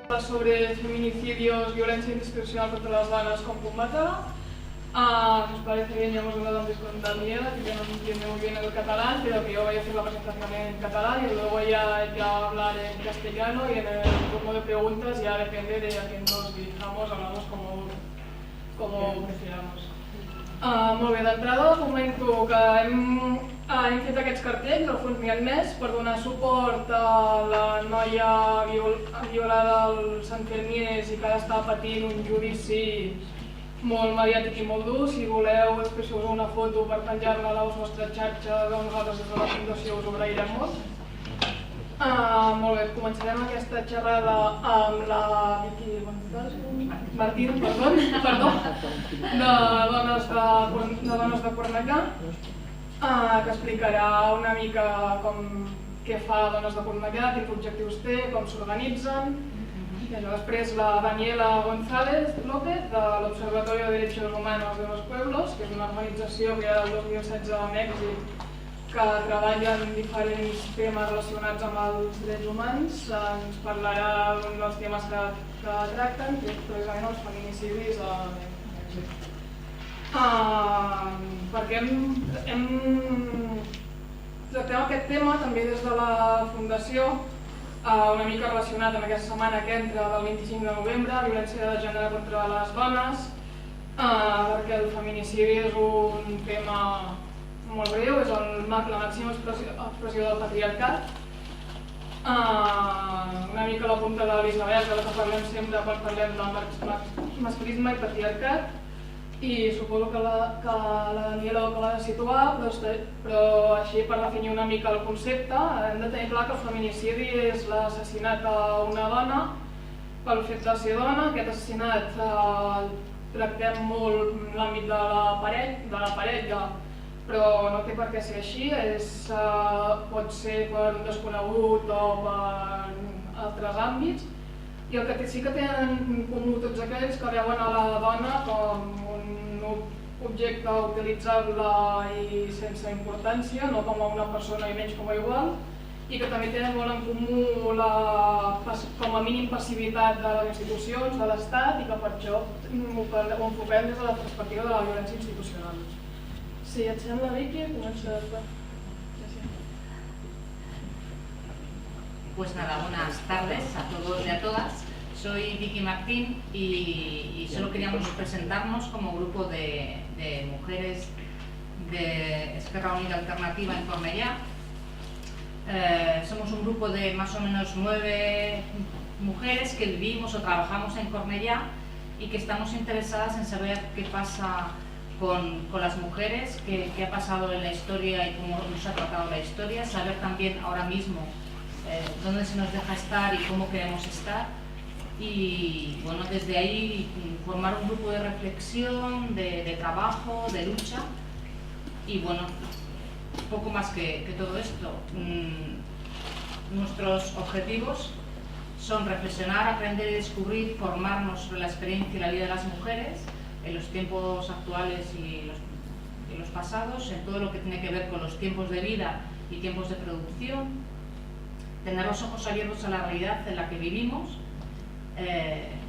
Sobre feminicidios, violencia institucional contra las donas, cómo combatirla. Si os parece bien, ya hemos hablado antes con Daniela, que no entiende muy bien el catalán, pero que yo voy a hacer la presentación en catalán y luego ya hablar en castellano, y en el turno de preguntas ya depende de a quién nos dirijamos, hablamos como prefiramos. Molt bé, d'entrada comento que hem fet aquests cartells, al fons n'hi ha més, per donar suport a la noia violada al Sant Fermines i que ara està patint un judici molt mediàtic i molt dur. Si voleu, després us una foto per penjar-la a les vostres xarxes, nosaltres des de la Fundació us ho agrairem molt. Molt bé, començarem aquesta xerrada amb la Vicky Martín, de Dones de Cornellà, que explicarà una mica què fa Dones de Cornellà, quins objectius té, com s'organitzen. Després la Daniela González López, de l'Observatorio de Derechos Humanos de los Pueblos, que és una organització que hi ha del 2016 a Mèxic, que treballa en diferents temes relacionats amb els drets humans. Ens parlarà d'un dels temes que tracten, que és precisament els feminicidis a Mèxic. Perquè tractem aquest tema també des de la Fundació, una mica relacionat amb aquesta setmana que entra del 25 de novembre, violència de gènere contra les dones, perquè el feminicidi és un tema molt greu, és la màxima expressió del patriarcat. Una mica a la punta de l'iceberg, de la que parlem sempre quan parlem de masclisme i patriarcat, i suposo que la Daniela ho acaba de situar, però així per definir una mica el concepte hem de tenir clar que el feminicidi és l'assassinat a una dona pel fet de ser dona. Aquest assassinat tractem molt l'àmbit de la parella, però no té per què ser així, pot ser per un desconegut o per altres àmbits. I el que sí que tenen en comú tots aquells que veuen a la dona com un objecte utilitzable i sense importància, no com a una persona i menys com a igual, i que també tenen molt en comú com a mínim passivitat de les institucions, de l'Estat, i que per això ho enfoquem des de la perspectiva de la violència institucional. Si et sembla, Vicky, comença. Pues nada, buenas tardes a todos y a todas. Soy Vicky Martín y solo queríamos presentarnos como grupo de mujeres de Esquerra Unida Alternativa en Cornellà. Somos un grupo de más o menos 9 mujeres que vivimos o trabajamos en Cornellà y que estamos interesadas en saber qué pasa con las mujeres, qué ha pasado en la historia y cómo nos ha tratado la historia, saber también ahora mismo dónde se nos deja estar y cómo queremos estar, y bueno, desde ahí formar un grupo de reflexión, de trabajo, de lucha, y bueno, poco más que todo esto. Nuestros objetivos son reflexionar, aprender y descubrir, formarnos sobre la experiencia y la vida de las mujeres en los tiempos actuales y los pasados, en todo lo que tiene que ver con los tiempos de vida y tiempos de producción, tener los ojos abiertos a la realidad en la que vivimos,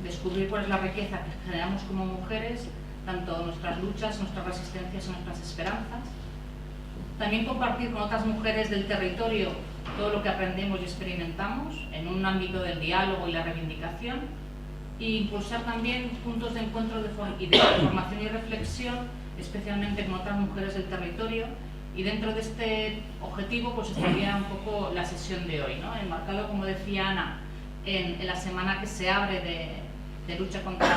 descubrir cuál es la riqueza que generamos como mujeres, tanto nuestras luchas, nuestras resistencias y nuestras esperanzas. También compartir con otras mujeres del territorio todo lo que aprendemos y experimentamos en un ámbito del diálogo y la reivindicación, e impulsar también puntos de encuentro de formación y reflexión, especialmente con otras mujeres del territorio. Y dentro de este objetivo pues estaría un poco la sesión de hoy, ¿no? Enmarcado, como decía Ana, en la semana que se abre de lucha contra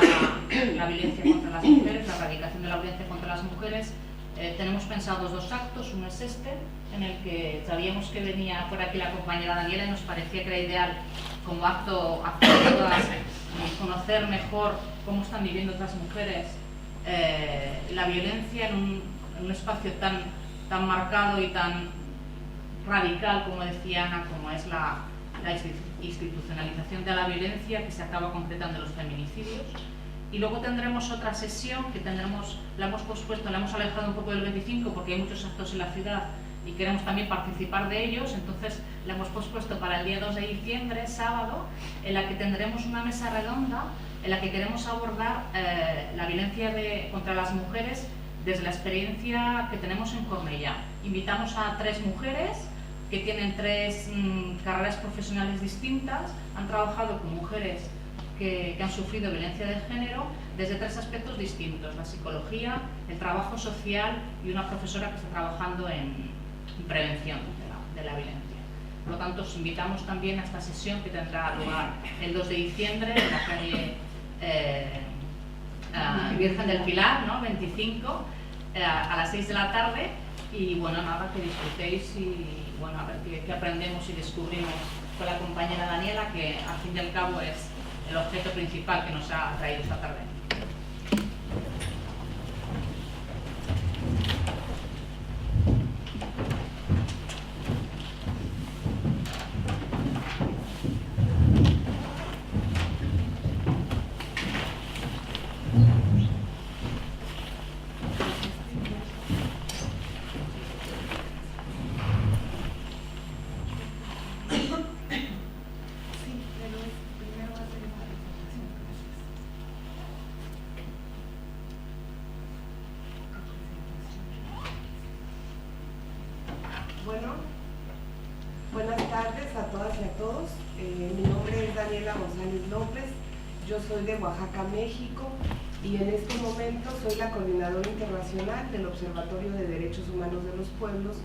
la violencia contra las mujeres, la erradicación de la violencia contra las mujeres. Tenemos pensados 2 actos. Uno es este, en el que sabíamos que venía por aquí la compañera Daniela y nos parecía que era ideal como acto de todas conocer mejor cómo están viviendo otras mujeres la violencia en un espacio tan marcado y tan radical, como decía Ana, como es la institucionalización de la violencia que se acaba concretando en los feminicidios. Y luego tendremos otra sesión que la hemos pospuesto, la hemos alejado un poco del 25 porque hay muchos actos en la ciudad y queremos también participar de ellos. Entonces la hemos pospuesto para el día 2 de diciembre, sábado, en la que tendremos una mesa redonda en la que queremos abordar la violencia contra las mujeres desde la experiencia que tenemos en Cornellá. Invitamos a 3 mujeres que tienen 3 carreras profesionales distintas, han trabajado con mujeres que han sufrido violencia de género desde 3 aspectos distintos: la psicología, el trabajo social y una profesora que está trabajando en prevención de la violencia. Por lo tanto, os invitamos también a esta sesión que tendrá lugar el 2 de diciembre en la calle Virgen del Pilar, ¿no? 25, a las 6 de la tarde. Y bueno, nada, que disfrutéis y bueno, a ver qué aprendemos y descubrimos con la compañera Daniela, que al fin y al cabo es el objeto principal que nos ha traído esta tarde. Bueno, buenas tardes a todas y a todos. Mi nombre es Daniela González López, yo soy de Oaxaca, México, y en este momento soy la coordinadora internacional del Observatorio de Derechos Humanos de los Pueblos,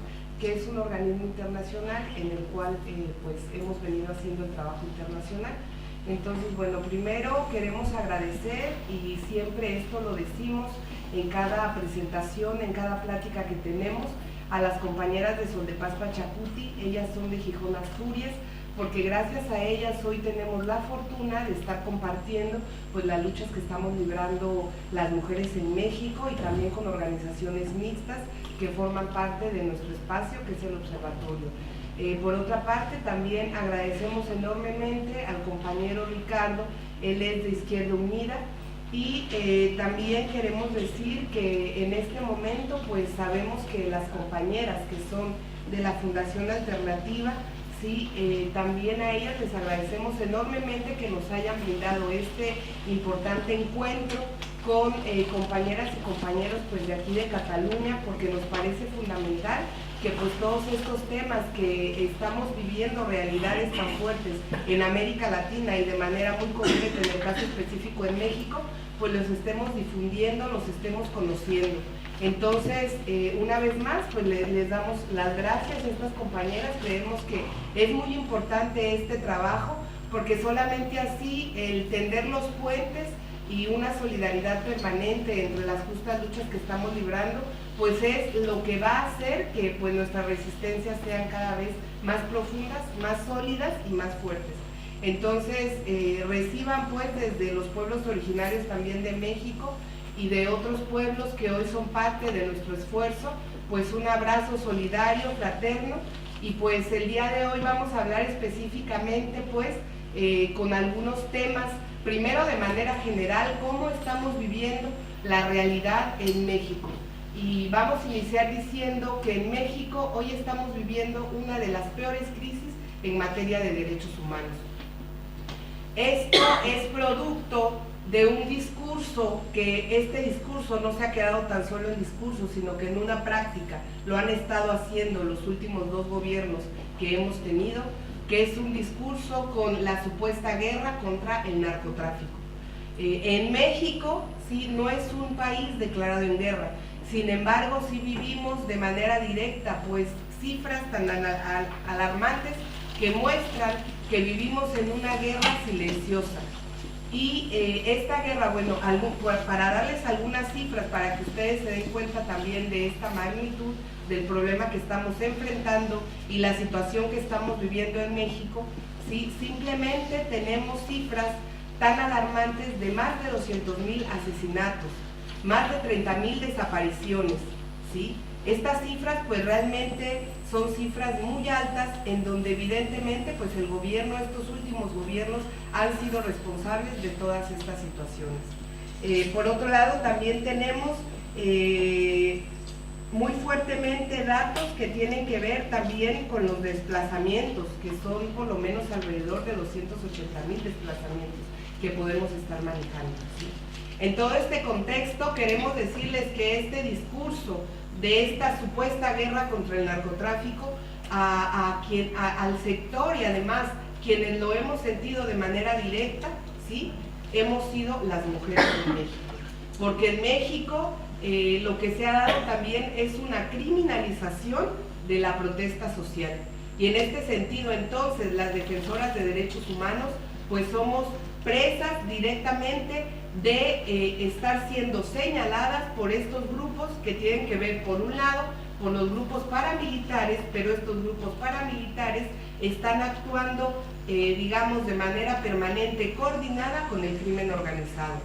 que es un organismo internacional en el cual pues hemos venido haciendo el trabajo internacional. Entonces, bueno, primero queremos agradecer, y siempre esto lo decimos en cada presentación, en cada plática que tenemos, a las compañeras de Sol de Paz Pachacuti. Ellas son de Gijón, Asturias, porque gracias a ellas hoy tenemos la fortuna de estar compartiendo pues las luchas que estamos librando las mujeres en México, y también con organizaciones mixtas que forman parte de nuestro espacio, que es el observatorio. Por otra parte, también agradecemos enormemente al compañero Ricardo, él es de Izquierda Unida, y también queremos decir que en este momento pues sabemos que las compañeras que son de la Fundación Alternativa, sí, también a ellas les agradecemos enormemente que nos hayan brindado este importante encuentro con compañeras y compañeros pues de aquí de Cataluña, porque nos parece fundamental que pues todos estos temas que estamos viviendo, realidades tan fuertes en América Latina y de manera muy concreta en el caso específico en México, pues los estemos difundiendo, los estemos conociendo. Entonces, una vez más, pues les damos las gracias a estas compañeras. Creemos que es muy importante este trabajo, porque solamente así el tender los puentes y una solidaridad permanente entre las justas luchas que estamos librando, pues es lo que va a hacer que pues nuestras resistencias sean cada vez más profundas, más sólidas y más fuertes. Entonces, reciban pues desde los pueblos originarios también de México y de otros pueblos que hoy son parte de nuestro esfuerzo, pues un abrazo solidario, fraterno. Y pues el día de hoy vamos a hablar específicamente pues con algunos temas. Primero, de manera general, cómo estamos viviendo la realidad en México. Y vamos a iniciar diciendo que en México hoy estamos viviendo una de las peores crisis en materia de derechos humanos. Esto es producto de un discurso, que este discurso no se ha quedado tan solo en discurso, sino que en una práctica lo han estado haciendo los últimos 2 gobiernos que hemos tenido, que es un discurso con la supuesta guerra contra el narcotráfico. En México sí no es un país declarado en guerra, sin embargo sí vivimos de manera directa pues cifras tan alarmantes que muestran que vivimos en una guerra silenciosa. Y esta guerra, bueno, para darles algunas cifras para que ustedes se den cuenta también de esta magnitud del problema que estamos enfrentando y la situación que estamos viviendo en México, ¿sí? Simplemente tenemos cifras tan alarmantes de más de 200,000 asesinatos, más de 30,000 desapariciones, ¿sí? Estas cifras pues realmente son cifras muy altas, en donde evidentemente pues el gobierno, estos últimos gobiernos han sido responsables de todas estas situaciones. Por otro lado, también tenemos muy fuertemente datos que tienen que ver también con los desplazamientos, que son por lo menos alrededor de 280,000 desplazamientos que podemos estar manejando, ¿sí? En todo este contexto queremos decirles que este discurso de esta supuesta guerra contra el narcotráfico al sector, y además quienes lo hemos sentido de manera directa, ¿sí?, hemos sido las mujeres en México, porque en México lo que se ha dado también es una criminalización de la protesta social, y en este sentido entonces las defensoras de derechos humanos pues somos presas directamente de estar siendo señaladas por estos grupos que tienen que ver, por un lado, con los grupos paramilitares, pero estos grupos paramilitares están actuando, digamos, de manera permanente, coordinada con el crimen organizado.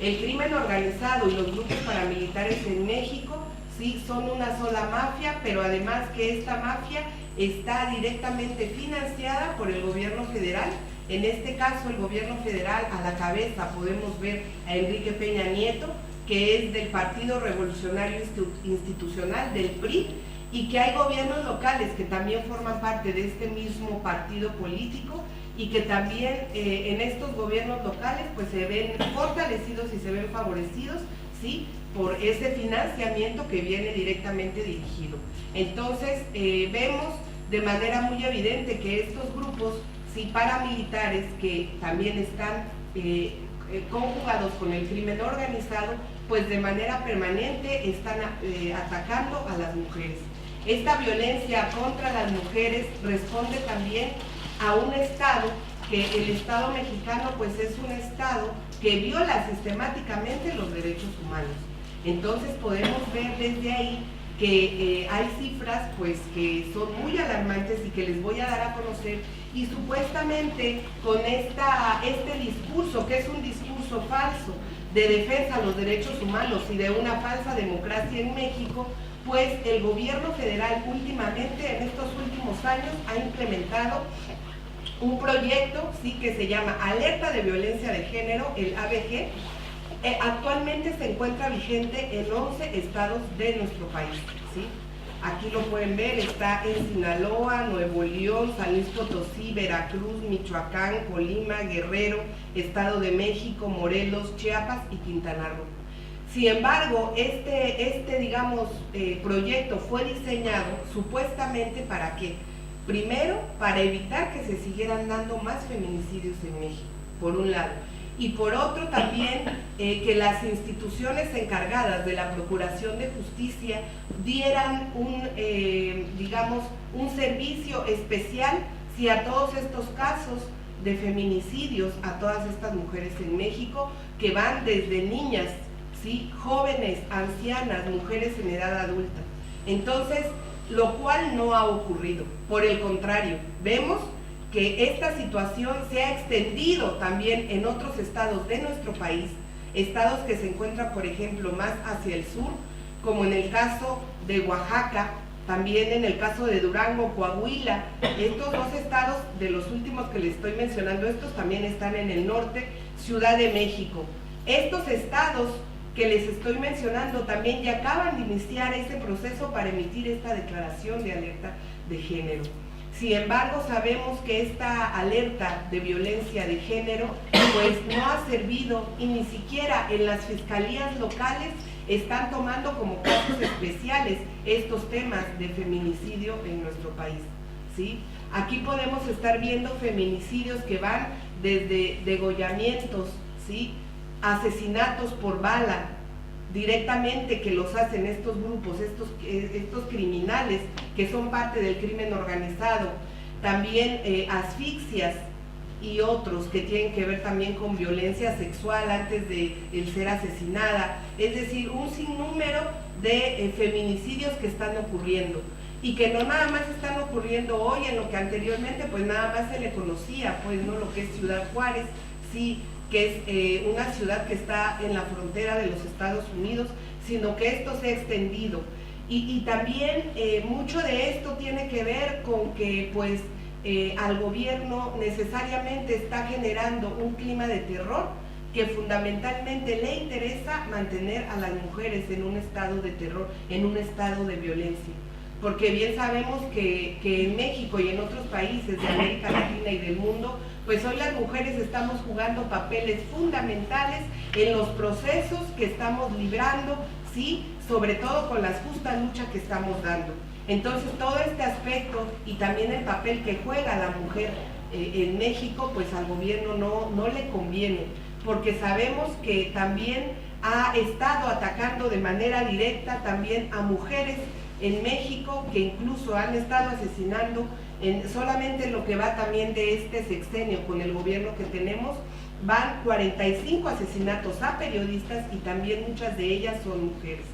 El crimen organizado y los grupos paramilitares en México, sí, son una sola mafia, pero además que esta mafia está directamente financiada por el gobierno federal. En este caso, el gobierno federal, a la cabeza podemos ver a Enrique Peña Nieto, que es del Partido Revolucionario Institucional, del PRI, y que hay gobiernos locales que también forman parte de este mismo partido político, y que también en estos gobiernos locales pues se ven fortalecidos y se ven favorecidos, ¿sí?, por ese financiamiento que viene directamente dirigido. Entonces vemos de manera muy evidente que estos grupos, sí, paramilitares, que también están conjugados con el crimen organizado, pues de manera permanente están atacando a las mujeres. Esta violencia contra las mujeres responde también a un Estado, que el Estado mexicano pues es un Estado que viola sistemáticamente los derechos humanos. Entonces podemos ver desde ahí que hay cifras pues que son muy alarmantes y que les voy a dar a conocer, y supuestamente con este discurso, que es un discurso falso de defensa a los derechos humanos y de una falsa democracia en México, pues el gobierno federal últimamente, en estos últimos años, ha implementado un proyecto, sí, que se llama Alerta de Violencia de Género, el AVG. Actualmente se encuentra vigente en 11 estados de nuestro país, ¿sí? Aquí lo pueden ver, está en Sinaloa, Nuevo León, San Luis Potosí, Veracruz, Michoacán, Colima, Guerrero, Estado de México, Morelos, Chiapas y Quintana Roo. Sin embargo, digamos, proyecto fue diseñado supuestamente ¿para qué? Primero, para evitar que se siguieran dando más feminicidios en México, por un lado. Y por otro también que las instituciones encargadas de la Procuración de Justicia dieran digamos, un servicio especial, sí, a todos estos casos de feminicidios, a todas estas mujeres en México, que van desde niñas, ¿sí?, jóvenes, ancianas, mujeres en edad adulta. Entonces, lo cual no ha ocurrido. Por el contrario, vemos que esta situación se ha extendido también en otros estados de nuestro país, estados que se encuentran, por ejemplo, más hacia el sur, como en el caso de Oaxaca, también en el caso de Durango, Coahuila. Estos dos estados, de los últimos que les estoy mencionando, estos también están en el norte, Ciudad de México. Estos estados que les estoy mencionando también ya acaban de iniciar ese proceso para emitir esta declaración de alerta de género. Sin embargo, sabemos que esta alerta de violencia de género pues no ha servido, y ni siquiera en las fiscalías locales están tomando como casos especiales estos temas de feminicidio en nuestro país, ¿sí? Aquí podemos estar viendo feminicidios que van desde degollamientos, ¿sí?, asesinatos por bala, directamente, que los hacen estos grupos, estos criminales que son parte del crimen organizado, también asfixias y otros que tienen que ver también con violencia sexual antes de ser asesinada, es decir, un sinnúmero de feminicidios que están ocurriendo, y que no nada más están ocurriendo hoy en lo que anteriormente pues nada más se le conocía, pues no, lo que es Ciudad Juárez, sí, que es una ciudad que está en la frontera de los Estados Unidos, sino que esto se ha extendido. Y también mucho de esto tiene que ver con que pues al gobierno necesariamente está generando un clima de terror que fundamentalmente le interesa mantener a las mujeres en un estado de terror, en un estado de violencia. Porque bien sabemos que en México y en otros países de América Latina y del mundo, pues hoy las mujeres estamos jugando papeles fundamentales en los procesos que estamos librando, ¿sí? Sobre todo con la justa lucha que estamos dando. Entonces todo este aspecto y también el papel que juega la mujer en México, pues al gobierno no le conviene, porque sabemos que también ha estado atacando de manera directa también a mujeres en México, que incluso han estado asesinando, solamente en lo que va también de este sexenio con el gobierno que tenemos, van 45 asesinatos a periodistas y también muchas de ellas son mujeres.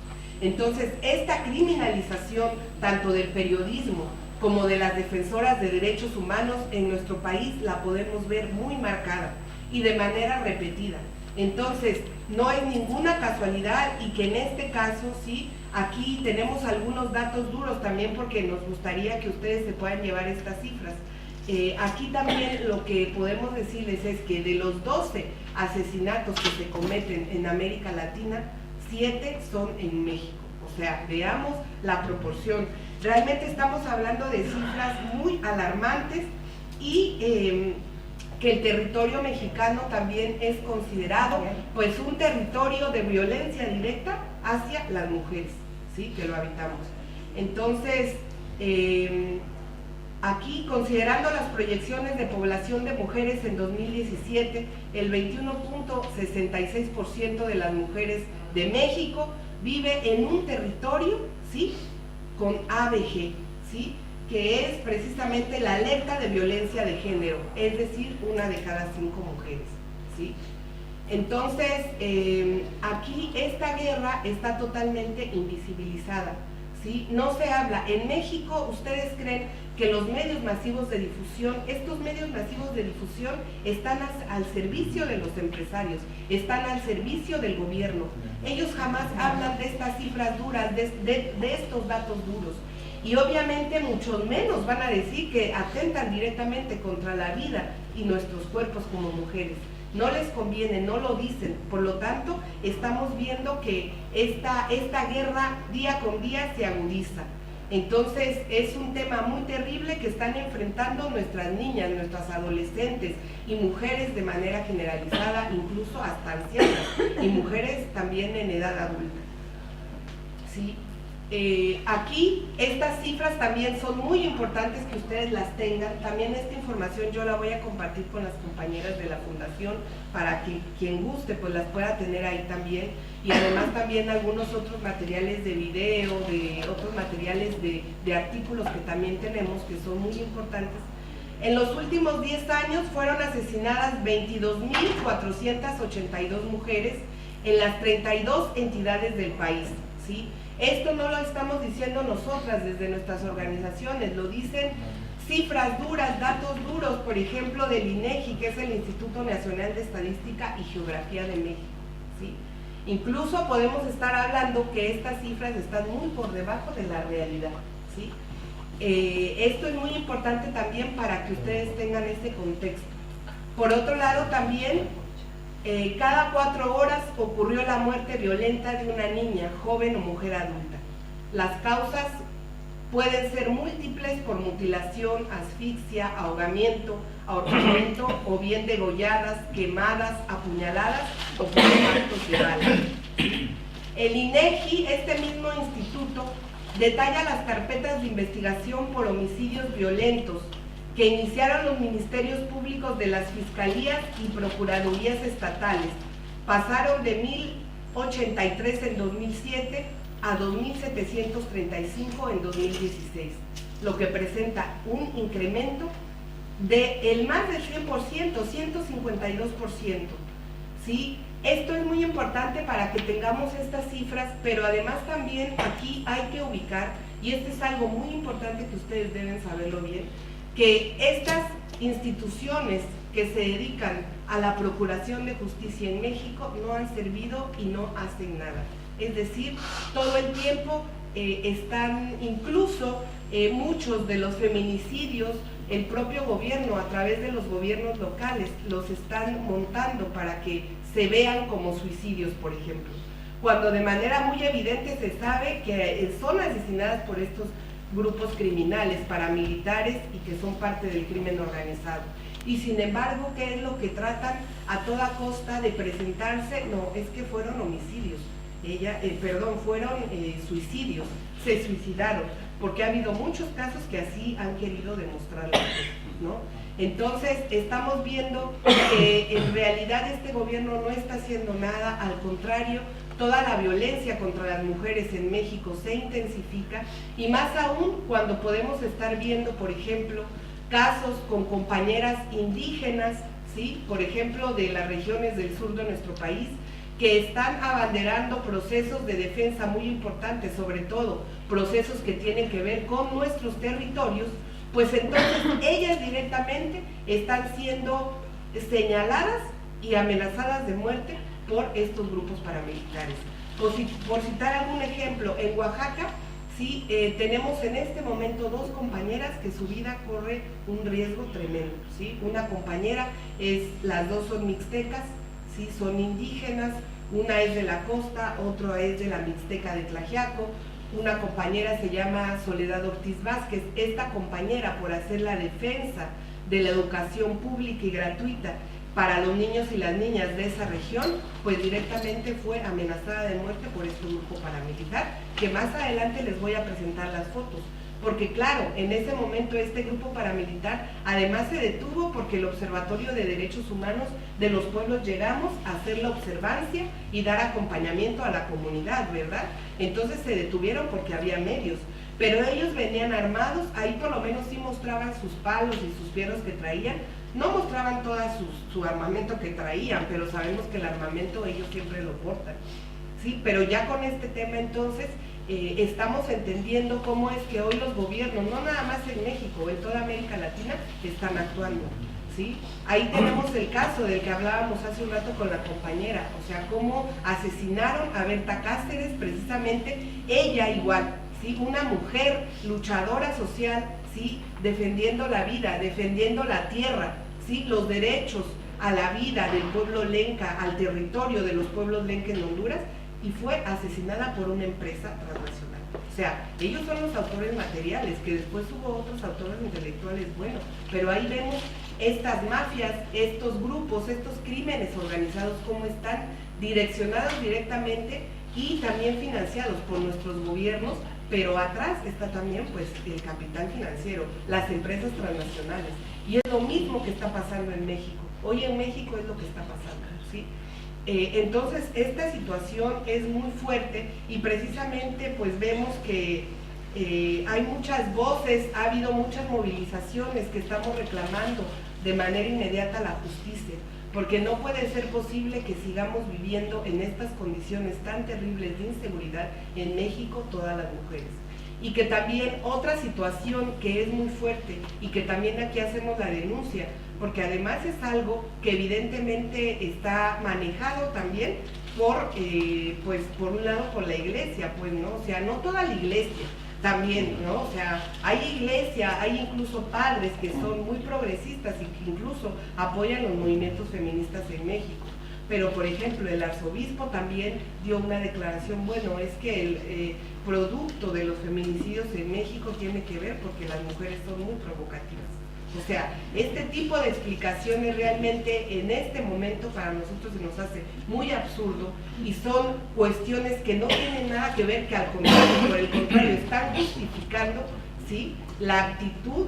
Entonces, esta criminalización tanto del periodismo como de las defensoras de derechos humanos en nuestro país la podemos ver muy marcada y de manera repetida. Entonces, no es ninguna casualidad y que en este caso, sí, aquí tenemos algunos datos duros también porque nos gustaría que ustedes se puedan llevar estas cifras. Aquí también lo que podemos decirles es que de los 12 asesinatos que se cometen en América Latina, 7 son en México. O sea, veamos la proporción. Realmente estamos hablando de cifras muy alarmantes y que el territorio mexicano también es considerado pues un territorio de violencia directa hacia las mujeres, ¿sí? Que lo habitamos. Entonces, aquí, considerando las proyecciones de población de mujeres en 2017, el 21.66% de las mujeres de México vive en un territorio, ¿sí? Con ABG, ¿sí? Que es precisamente la alerta de violencia de género, es decir, 1 de cada 5 mujeres, ¿sí? Entonces, aquí esta guerra está totalmente invisibilizada, ¿sí? No se habla. En México, ¿ustedes creen que los medios masivos de difusión, estos medios masivos de difusión están al servicio de los empresarios, están al servicio del gobierno? Ellos jamás hablan de estas cifras duras, de estos datos duros. Y obviamente muchos menos van a decir que atentan directamente contra la vida y nuestros cuerpos como mujeres. No les conviene, no lo dicen. Por lo tanto, estamos viendo que esta guerra día con día se agudiza. Entonces, es un tema muy terrible que están enfrentando nuestras niñas, nuestras adolescentes y mujeres de manera generalizada, incluso hasta ancianas, y mujeres también en edad adulta. ¿Sí? Aquí estas cifras también son muy importantes que ustedes las tengan. También esta información yo la voy a compartir con las compañeras de la fundación para que quien guste pues las pueda tener ahí también, y además también algunos otros materiales de video, de otros materiales de artículos que también tenemos que son muy importantes. En los últimos 10 años fueron asesinadas 22.482 mujeres en las 32 entidades del país, ¿sí? Esto no lo estamos diciendo nosotras desde nuestras organizaciones, lo dicen cifras duras, datos duros, por ejemplo, del INEGI, que es el Instituto Nacional de Estadística y Geografía de México, ¿sí? Incluso podemos estar hablando que estas cifras están muy por debajo de la realidad, ¿sí? Esto es muy importante también para que ustedes tengan este contexto. Por otro lado, también cada 4 horas ocurrió la muerte violenta de una niña, joven o mujer adulta. Las causas pueden ser múltiples por mutilación, asfixia, ahogamiento, ahorcamiento o bien degolladas, quemadas, apuñaladas o por impactos de bala. El INEGI, este mismo instituto, detalla las carpetas de investigación por homicidios violentos que iniciaron los ministerios públicos de las fiscalías y procuradurías estatales. Pasaron de 1.083 en 2007 a 2.735 en 2016, lo que presenta un incremento de más del 100%, 152%, ¿sí? Esto es muy importante para que tengamos estas cifras, pero además también aquí hay que ubicar, y esto es algo muy importante que ustedes deben saberlo bien, que estas instituciones que se dedican a la procuración de justicia en México no han servido y no hacen nada. Es decir, todo el tiempo están, incluso muchos de los feminicidios el propio gobierno, a través de los gobiernos locales, los están montando para que se vean como suicidios, por ejemplo, cuando de manera muy evidente se sabe que son asesinadas por estos grupos criminales, paramilitares y que son parte del crimen organizado. Y sin embargo, ¿qué es lo que tratan a toda costa de presentarse? No, es que fueron homicidios, fueron suicidios, se suicidaron, porque ha habido muchos casos que así han querido demostrarlo, ¿no? Entonces, estamos viendo que en realidad este gobierno no está haciendo nada, al contrario, toda la violencia contra las mujeres en México se intensifica, y más aún cuando podemos estar viendo, por ejemplo, casos con compañeras indígenas, ¿sí? Por ejemplo, de las regiones del sur de nuestro país, que están abanderando procesos de defensa muy importantes, sobre todo procesos que tienen que ver con nuestros territorios, pues entonces ellas directamente están siendo señaladas y amenazadas de muerte por estos grupos paramilitares. Por citar algún ejemplo, en Oaxaca, sí, tenemos en este momento 2 compañeras que su vida corre un riesgo tremendo, ¿sí? Una compañera, las 2 son mixtecas, ¿sí? Son indígenas, una es de la costa, otra es de la mixteca de Tlaxiaco. Una compañera se llama Soledad Ortiz Vázquez. Esta compañera, por hacer la defensa de la educación pública y gratuita para los niños y las niñas de esa región, pues directamente fue amenazada de muerte por este grupo paramilitar, que más adelante les voy a presentar las fotos. Porque claro, en ese momento este grupo paramilitar además se detuvo porque el Observatorio de Derechos Humanos de los Pueblos llegamos a hacer la observancia y dar acompañamiento a la comunidad, ¿verdad? Entonces se detuvieron porque había medios, pero ellos venían armados, ahí por lo menos sí mostraban sus palos y sus fierros que traían, no mostraban todo su armamento que traían, pero sabemos que el armamento ellos siempre lo portan, ¿sí? Pero ya con este tema entonces estamos entendiendo cómo es que hoy los gobiernos, no nada más en México, en toda América Latina, están actuando, ¿sí? Ahí tenemos el caso del que hablábamos hace un rato con la compañera, o sea, cómo asesinaron a Berta Cáceres, precisamente, ella igual, ¿sí? Una mujer luchadora social, ¿sí? Defendiendo la vida, defendiendo la tierra, ¿sí? Los derechos a la vida del pueblo lenca, al territorio de los pueblos lenca en Honduras, y fue asesinada por una empresa transnacional. O sea, ellos son los autores materiales, que después hubo otros autores intelectuales, bueno, pero ahí vemos estas mafias, estos grupos, estos crímenes organizados, cómo están direccionados directamente y también financiados por nuestros gobiernos, pero atrás está también pues el capital financiero, las empresas transnacionales, y es lo mismo que está pasando en México. Hoy en México es lo que está pasando, ¿sí? Entonces esta situación es muy fuerte y precisamente pues vemos que hay muchas voces, ha habido muchas movilizaciones que estamos reclamando de manera inmediata la justicia, porque no puede ser posible que sigamos viviendo en estas condiciones tan terribles de inseguridad en México todas las mujeres. Y que también otra situación que es muy fuerte y que también aquí hacemos la denuncia, porque además es algo que evidentemente está manejado también pues por un lado por la iglesia, pues, ¿no? O sea, no toda la iglesia también, ¿no? O sea, hay iglesia, hay incluso padres que son muy progresistas y que incluso apoyan los movimientos feministas en México. Pero, por ejemplo, el arzobispo también dio una declaración, bueno, es que el producto de los feminicidios en México tiene que ver porque las mujeres son muy provocativas. O sea, este tipo de explicaciones realmente en este momento para nosotros se nos hace muy absurdo y son cuestiones que no tienen nada que ver, que al contrario, por el contrario, están justificando, ¿sí?, la actitud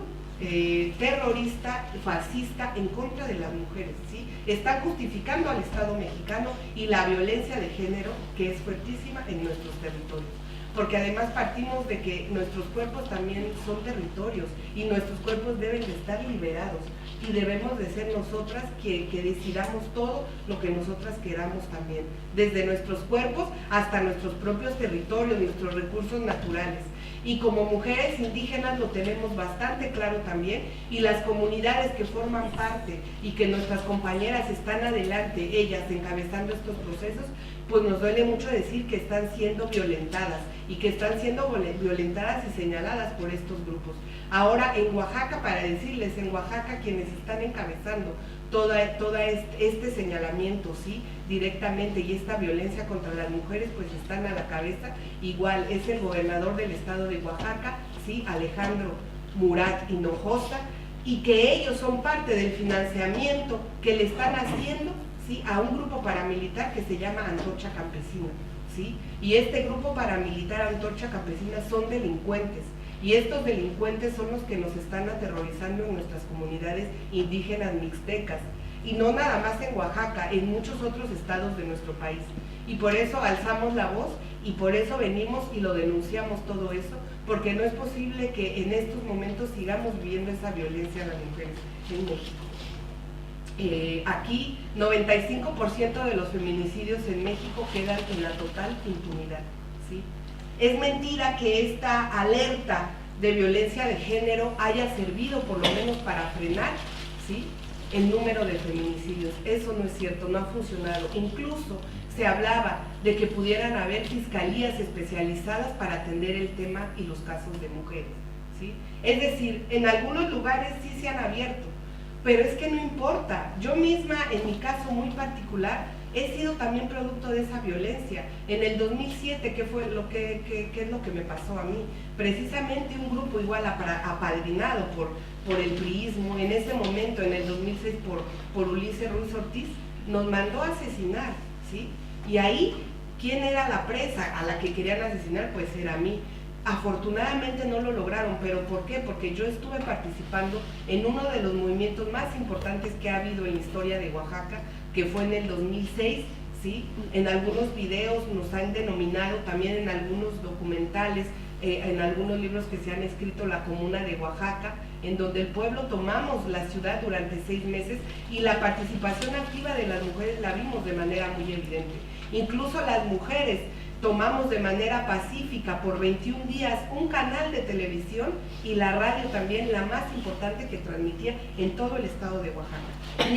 terrorista, fascista en contra de las mujeres, ¿sí? Están justificando al Estado mexicano y la violencia de género que es fuertísima en nuestros territorios. Porque además partimos de que nuestros cuerpos también son territorios y nuestros cuerpos deben de estar liberados y debemos de ser nosotras que decidamos todo lo que nosotras queramos también, desde nuestros cuerpos hasta nuestros propios territorios, nuestros recursos naturales. Y como mujeres indígenas lo tenemos bastante claro también, y las comunidades que forman parte y que nuestras compañeras están adelante, ellas encabezando estos procesos, pues nos duele mucho decir que están siendo violentadas y que están siendo violentadas y señaladas por estos grupos. Ahora en Oaxaca, para decirles, en Oaxaca quienes están encabezando toda este señalamiento, ¿sí?, directamente, y esta violencia contra las mujeres, pues están a la cabeza, igual es el gobernador del estado de Oaxaca, ¿sí?, Alejandro Murat Hinojosa, y que ellos son parte del financiamiento que le están haciendo, ¿sí?, a un grupo paramilitar que se llama Antorcha Campesina, ¿sí?, y este grupo paramilitar Antorcha Campesina son delincuentes, y estos delincuentes son los que nos están aterrorizando en nuestras comunidades indígenas mixtecas, y no nada más en Oaxaca, en muchos otros estados de nuestro país. Y por eso alzamos la voz y por eso venimos y lo denunciamos todo eso, porque no es posible que en estos momentos sigamos viviendo esa violencia a las mujeres en México. Aquí 95% de los feminicidios en México quedan en la total impunidad, ¿sí? Es mentira que esta alerta de violencia de género haya servido por lo menos para frenar, ¿sí?, el número de feminicidios. Eso no es cierto, no ha funcionado. Incluso se hablaba de que pudieran haber fiscalías especializadas para atender el tema y los casos de mujeres, ¿sí? Es decir, en algunos lugares sí se han abierto, pero es que no importa. Yo misma, en mi caso muy particular, he sido también producto de esa violencia. En el 2007, ¿qué fue qué es lo que me pasó a mí? Precisamente un grupo igual apadrinado por el priismo, en ese momento, en el 2006, por Ulises Ruiz Ortiz, nos mandó a asesinar, ¿sí? Y ahí, ¿quién era la presa a la que querían asesinar? Pues era a mí. Afortunadamente no lo lograron, ¿pero por qué? Porque yo estuve participando en uno de los movimientos más importantes que ha habido en la historia de Oaxaca, que fue en el 2006, ¿sí? En algunos videos nos han denominado, también en algunos documentales, en algunos libros que se han escrito, la Comuna de Oaxaca, en donde el pueblo tomamos la ciudad durante 6 meses y la participación activa de las mujeres la vimos de manera muy evidente. Incluso las mujeres tomamos de manera pacífica por 21 días un canal de televisión y la radio también, la más importante que transmitía en todo el estado de Oaxaca.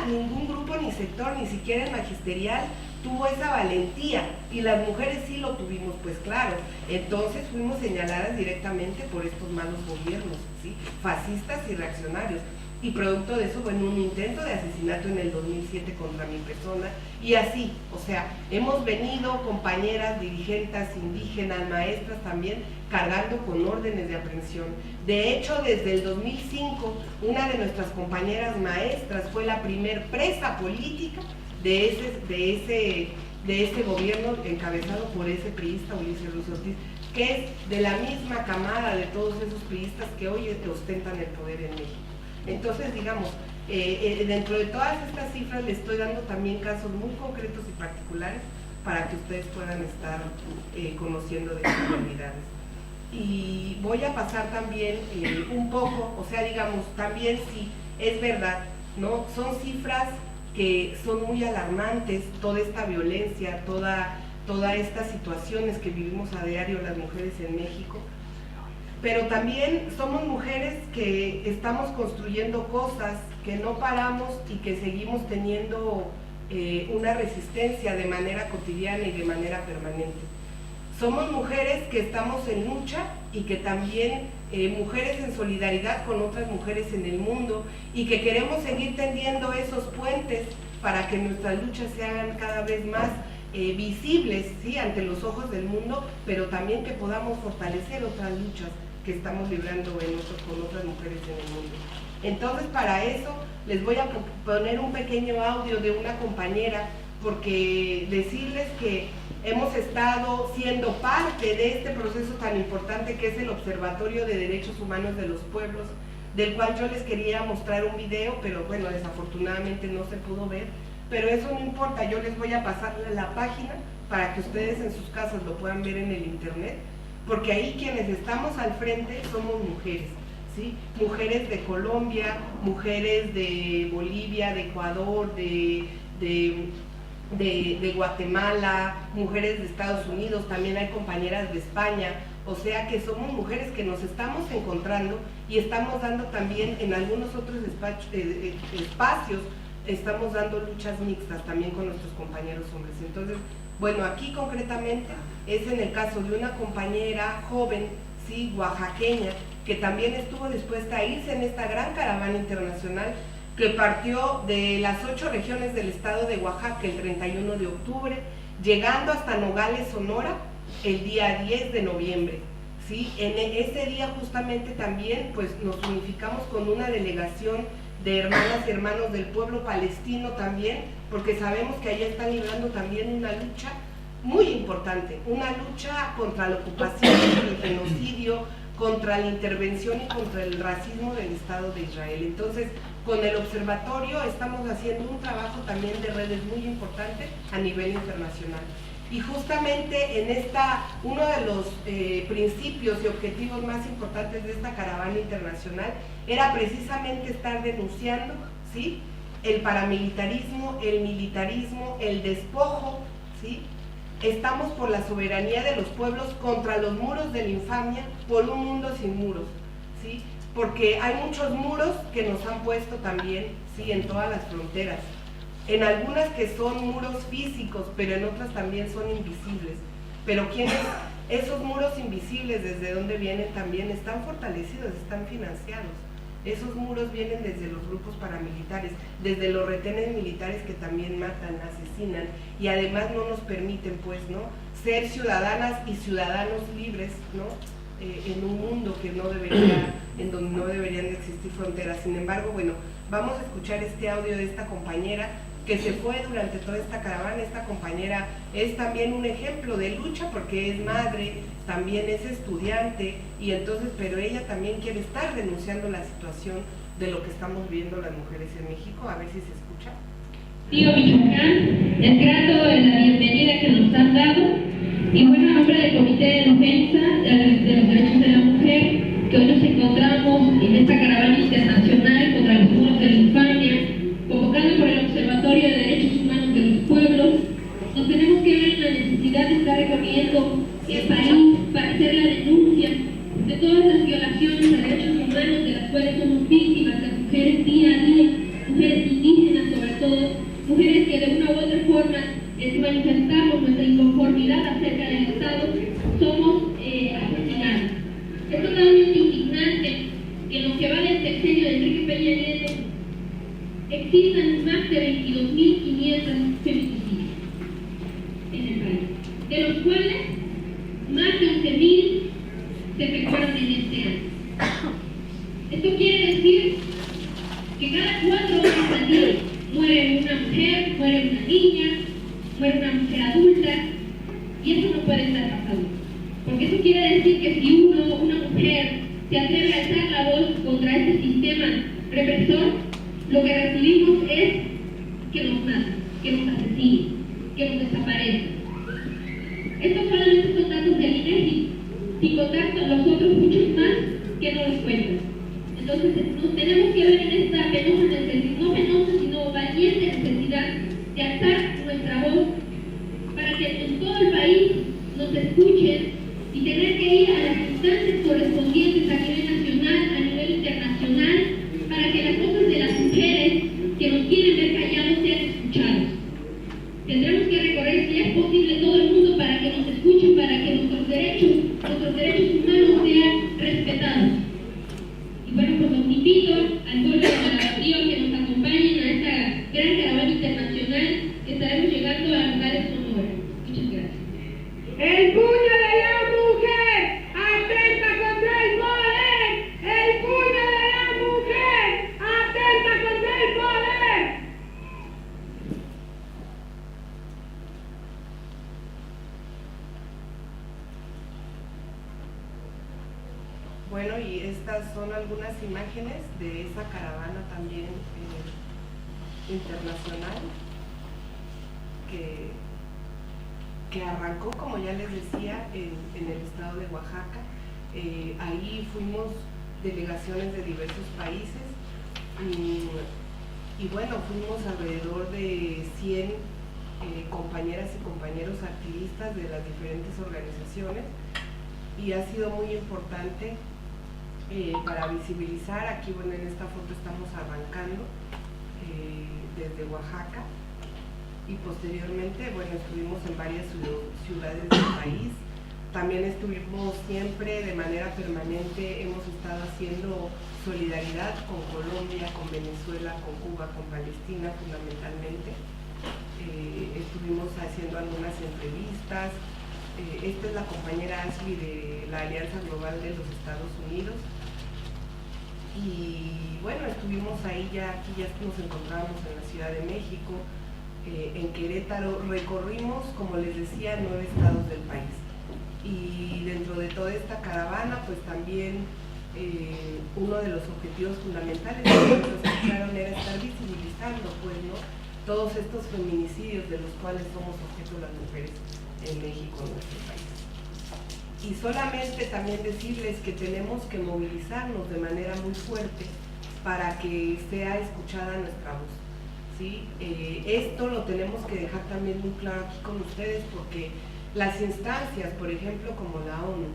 Ningún grupo ni sector, ni siquiera el magisterial, tuvo esa valentía, y las mujeres sí lo tuvimos, pues claro. Entonces fuimos señaladas directamente por estos malos gobiernos, ¿sí?, fascistas y reaccionarios. Y producto de eso, bueno, un intento de asesinato en el 2007 contra mi persona, y así, o sea, hemos venido compañeras, dirigentes indígenas, maestras también, cargando con órdenes de aprehensión. De hecho, desde el 2005, una de nuestras compañeras maestras fue la primer presa política de ese gobierno encabezado por ese priista Ulises Ruiz Ortiz, que es de la misma camada de todos esos priistas que hoy ostentan el poder en México. Entonces, digamos, dentro de todas estas cifras les estoy dando también casos muy concretos y particulares para que ustedes puedan estar conociendo de sus realidades. Y voy a pasar también un poco, o sea, digamos, también sí, es verdad, ¿no? Son cifras que son muy alarmantes, toda esta violencia, todas estas situaciones que vivimos a diario las mujeres en México, pero también somos mujeres que estamos construyendo cosas, que no paramos y que seguimos teniendo una resistencia de manera cotidiana y de manera permanente. Somos mujeres que estamos en lucha y que también mujeres en solidaridad con otras mujeres en el mundo, y que queremos seguir tendiendo esos puentes para que nuestras luchas se hagan cada vez más visibles, ¿sí?, ante los ojos del mundo, pero también que podamos fortalecer otras luchas que estamos librando con otras mujeres en el mundo. Entonces, para eso les voy a poner un pequeño audio de una compañera, porque decirles que hemos estado siendo parte de este proceso tan importante que es el Observatorio de Derechos Humanos de los Pueblos, del cual yo les quería mostrar un video, pero bueno, desafortunadamente no se pudo ver, pero eso no importa, yo les voy a pasar la página para que ustedes en sus casas lo puedan ver en el internet, porque ahí quienes estamos al frente somos mujeres, ¿sí? Mujeres de Colombia, mujeres de Bolivia, de Ecuador, de Guatemala, mujeres de Estados Unidos, también hay compañeras de España, o sea que somos mujeres que nos estamos encontrando y estamos dando también en algunos otros espacios estamos dando luchas mixtas también con nuestros compañeros hombres. Entonces, bueno, aquí concretamente es en el caso de una compañera joven, sí, oaxaqueña, que también estuvo dispuesta a irse en esta gran caravana internacional que partió de las 8 regiones del estado de Oaxaca el 31 de octubre, llegando hasta Nogales, Sonora, el día 10 de noviembre. ¿Sí? En ese día justamente también pues, nos unificamos con una delegación de hermanas y hermanos del pueblo palestino también, porque sabemos que allá están librando también una lucha muy importante, una lucha contra la ocupación, contra el genocidio, contra la intervención y contra el racismo del Estado de Israel. Entonces, con el observatorio estamos haciendo un trabajo también de redes muy importante a nivel internacional. Y justamente en uno de los principios y objetivos más importantes de esta caravana internacional era precisamente estar denunciando, ¿sí?, el paramilitarismo, el militarismo, el despojo, ¿sí? Estamos por la soberanía de los pueblos contra los muros de la infamia, por un mundo sin muros, ¿sí? Porque hay muchos muros que nos han puesto también, ¿sí?, en todas las fronteras. En algunas que son muros físicos, pero en otras también son invisibles. Pero esos muros invisibles, ¿desde dónde vienen? También están fortalecidos, están financiados. Esos muros vienen desde los grupos paramilitares, desde los retenes militares que también matan, asesinan, y además no nos permiten, pues, ¿no?, ser ciudadanas y ciudadanos libres, ¿no?, en un mundo que no debería, en donde no deberían de existir fronteras. Sin embargo, bueno, vamos a escuchar este audio de esta compañera que se fue durante toda esta caravana. Esta compañera es también un ejemplo de lucha porque es madre, también es estudiante, y entonces, pero ella también quiere estar denunciando la situación de lo que estamos viendo las mujeres en México. A ver si se escucha. Tío Michoacán, es grato la bienvenida que nos han dado, y bueno, a nombre del Comité de Defensa de los Derechos de la Mujer, que hoy nos encontramos en esta caravana internacional contra los muros de la infamia, convocando por el Observatorio de Derechos Humanos de los Pueblos, nos tenemos que ver en la necesidad de estar recorriendo el país para hacer la denuncia de todas las violaciones a derechos humanos de las cuales somos víctimas, las mujeres día a día, mujeres indígenas sobre todo, mujeres que de una u otra forma manifestamos nuestra inconformidad acerca del Estado, somos asesinadas. Es totalmente indignante que en lo que va del sexenio de Enrique Peña Nieto existan más de 22.500 feminicidios en el país, de los cuales más de 11.000 se efectuaron en este año. Esto quiere decir que cada 4 horas al día muere una mujer, muere una niña, muere una mujer adulta, y eso no puede estar pasando. Porque eso quiere decir que si una mujer se atreve a alzar la voz contra este sistema represor, lo que recibimos es que nos maten, que nos asesinen, que nos desaparezcan. Estos solamente son datos del INEGI, sin contar los otros muchos más que no los cuentan. Entonces nos tenemos que ver en esta penosa necesidad, no penosa, sino valiente necesidad de alzar nuestra voz para que en todo el país nos escuchen y tener que ir a las instancias correspondientes a nivel nacional, a nivel internacional, para que las voces de las mujeres que nos quieren ver callados sean escuchadas. Tendremos que recorrer, si es posible, todo el mundo para que nos escuchen, para que nuestros derechos humanos sean respetados. Y bueno, pues los invito al pueblo de Guanajuato que nos acompañen a esta gran caravana internacional que estaremos llegando a lugares Sonora. Muchas gracias. El puño de la mujer atenta contra el poder. El puño de la mujer atenta contra el poder. Bueno, y estas son algunas imágenes de esa caravana también internacional que arrancó, como ya les decía, en el estado de Oaxaca. Ahí fuimos delegaciones de diversos países y bueno, fuimos alrededor de 100 compañeras y compañeros activistas de las diferentes organizaciones, y ha sido muy importante para visibilizar. Aquí, bueno, en esta foto estamos arrancando desde Oaxaca, y posteriormente, bueno, estuvimos en varias ciudades del país. También estuvimos siempre de manera permanente, hemos estado haciendo solidaridad con Colombia, con Venezuela, con Cuba, con Palestina fundamentalmente. Estuvimos haciendo algunas entrevistas. Esta es la compañera Ashley de la Alianza Global de los Estados Unidos. Y bueno, estuvimos ahí aquí ya nos encontrábamos en la Ciudad de México, en Querétaro, recorrimos, como les decía, 9 estados del país. Y dentro de toda esta caravana, pues también uno de los objetivos fundamentales que nos escucharon era estar visibilizando, pues, ¿no?, todos estos feminicidios de los cuales somos objeto las mujeres en México, en nuestro país. Y solamente también decirles que tenemos que movilizarnos de manera muy fuerte para que sea escuchada nuestra voz, ¿sí? Esto lo tenemos que dejar también muy claro aquí con ustedes, porque las instancias, por ejemplo, como la ONU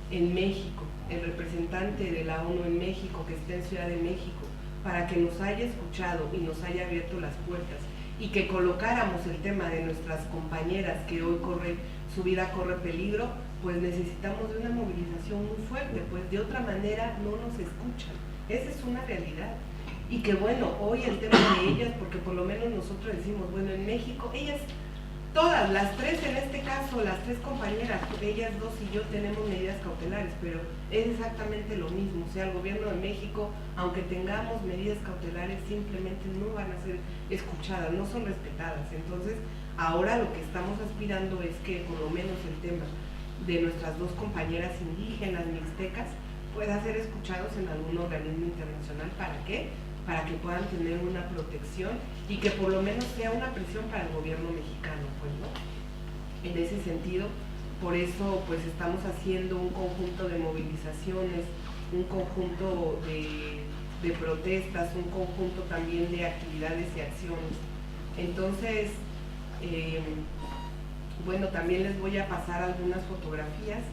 en México, el representante de la ONU en México que está en Ciudad de México, para que nos haya escuchado y nos haya abierto las puertas y que colocáramos el tema de nuestras compañeras que hoy su vida corre peligro, pues necesitamos de una movilización muy fuerte, pues de otra manera no nos escuchan. Esa es una realidad. Y que bueno, hoy el tema de ellas, porque por lo menos nosotros decimos, bueno, en México, ellas, todas, las tres en este caso, las tres compañeras, ellas dos y yo tenemos medidas cautelares, pero es exactamente lo mismo. O sea, el gobierno de México, aunque tengamos medidas cautelares, simplemente no van a ser escuchadas, no son respetadas. Entonces, ahora lo que estamos aspirando es que por lo menos el tema de nuestras dos compañeras indígenas mixtecas pueda ser escuchados en algún organismo internacional. ¿Para qué? Para que puedan tener una protección y que por lo menos sea una presión para el gobierno mexicano, pues, ¿no? En ese sentido, por eso pues estamos haciendo un conjunto de movilizaciones, un conjunto de protestas, un conjunto también de actividades y acciones. Entonces, bueno, también les voy a pasar algunas fotografías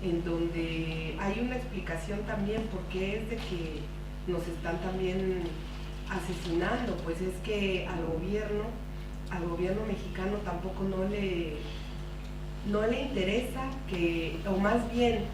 en donde hay una explicación también por qué es de que nos están también asesinando. Pues es que al gobierno mexicano tampoco no le interesa que, o más bien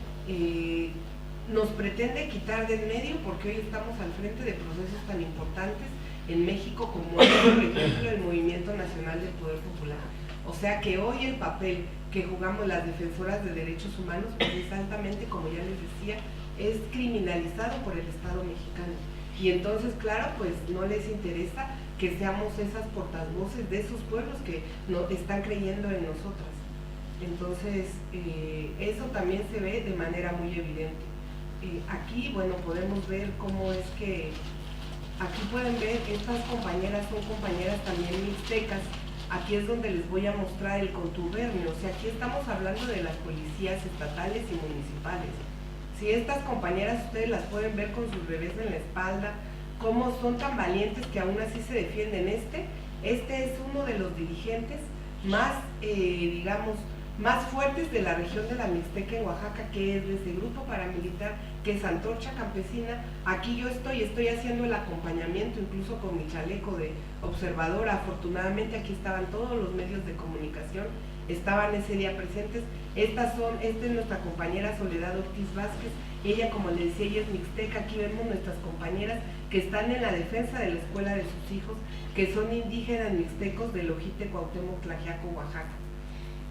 nos pretende quitar del medio, porque hoy estamos al frente de procesos tan importantes en México como es, por ejemplo, el Movimiento Nacional del Poder Popular. O sea que hoy el papel que jugamos las defensoras de derechos humanos, pues es altamente, como ya les decía, es criminalizado por el Estado mexicano. Y entonces, claro, pues no les interesa que seamos esas portavoces de esos pueblos que no están creyendo en nosotras. Entonces, eso también se ve de manera muy evidente. Aquí, bueno, podemos ver cómo es que, aquí pueden ver, estas compañeras son compañeras también mixtecas. Aquí es donde les voy a mostrar el contubernio. O sea, aquí estamos hablando de las policías estatales y municipales. Si estas compañeras ustedes las pueden ver con sus bebés en la espalda, cómo son tan valientes que aún así se defienden. Este es uno de los dirigentes más, digamos, más fuertes de la región de la Mixteca en Oaxaca, que es de ese grupo paramilitar, que es Antorcha Campesina. Aquí yo estoy haciendo el acompañamiento, incluso con mi chaleco de observadora. Afortunadamente aquí estaban todos los medios de comunicación, estaban ese día presentes. Esta es nuestra compañera Soledad Ortiz Vázquez. Ella, como les decía, ella es mixteca. Aquí vemos nuestras compañeras que están en la defensa de la escuela de sus hijos, que son indígenas mixtecos del Ojite Cuauhtémoc Tlaxiaco, Oaxaca.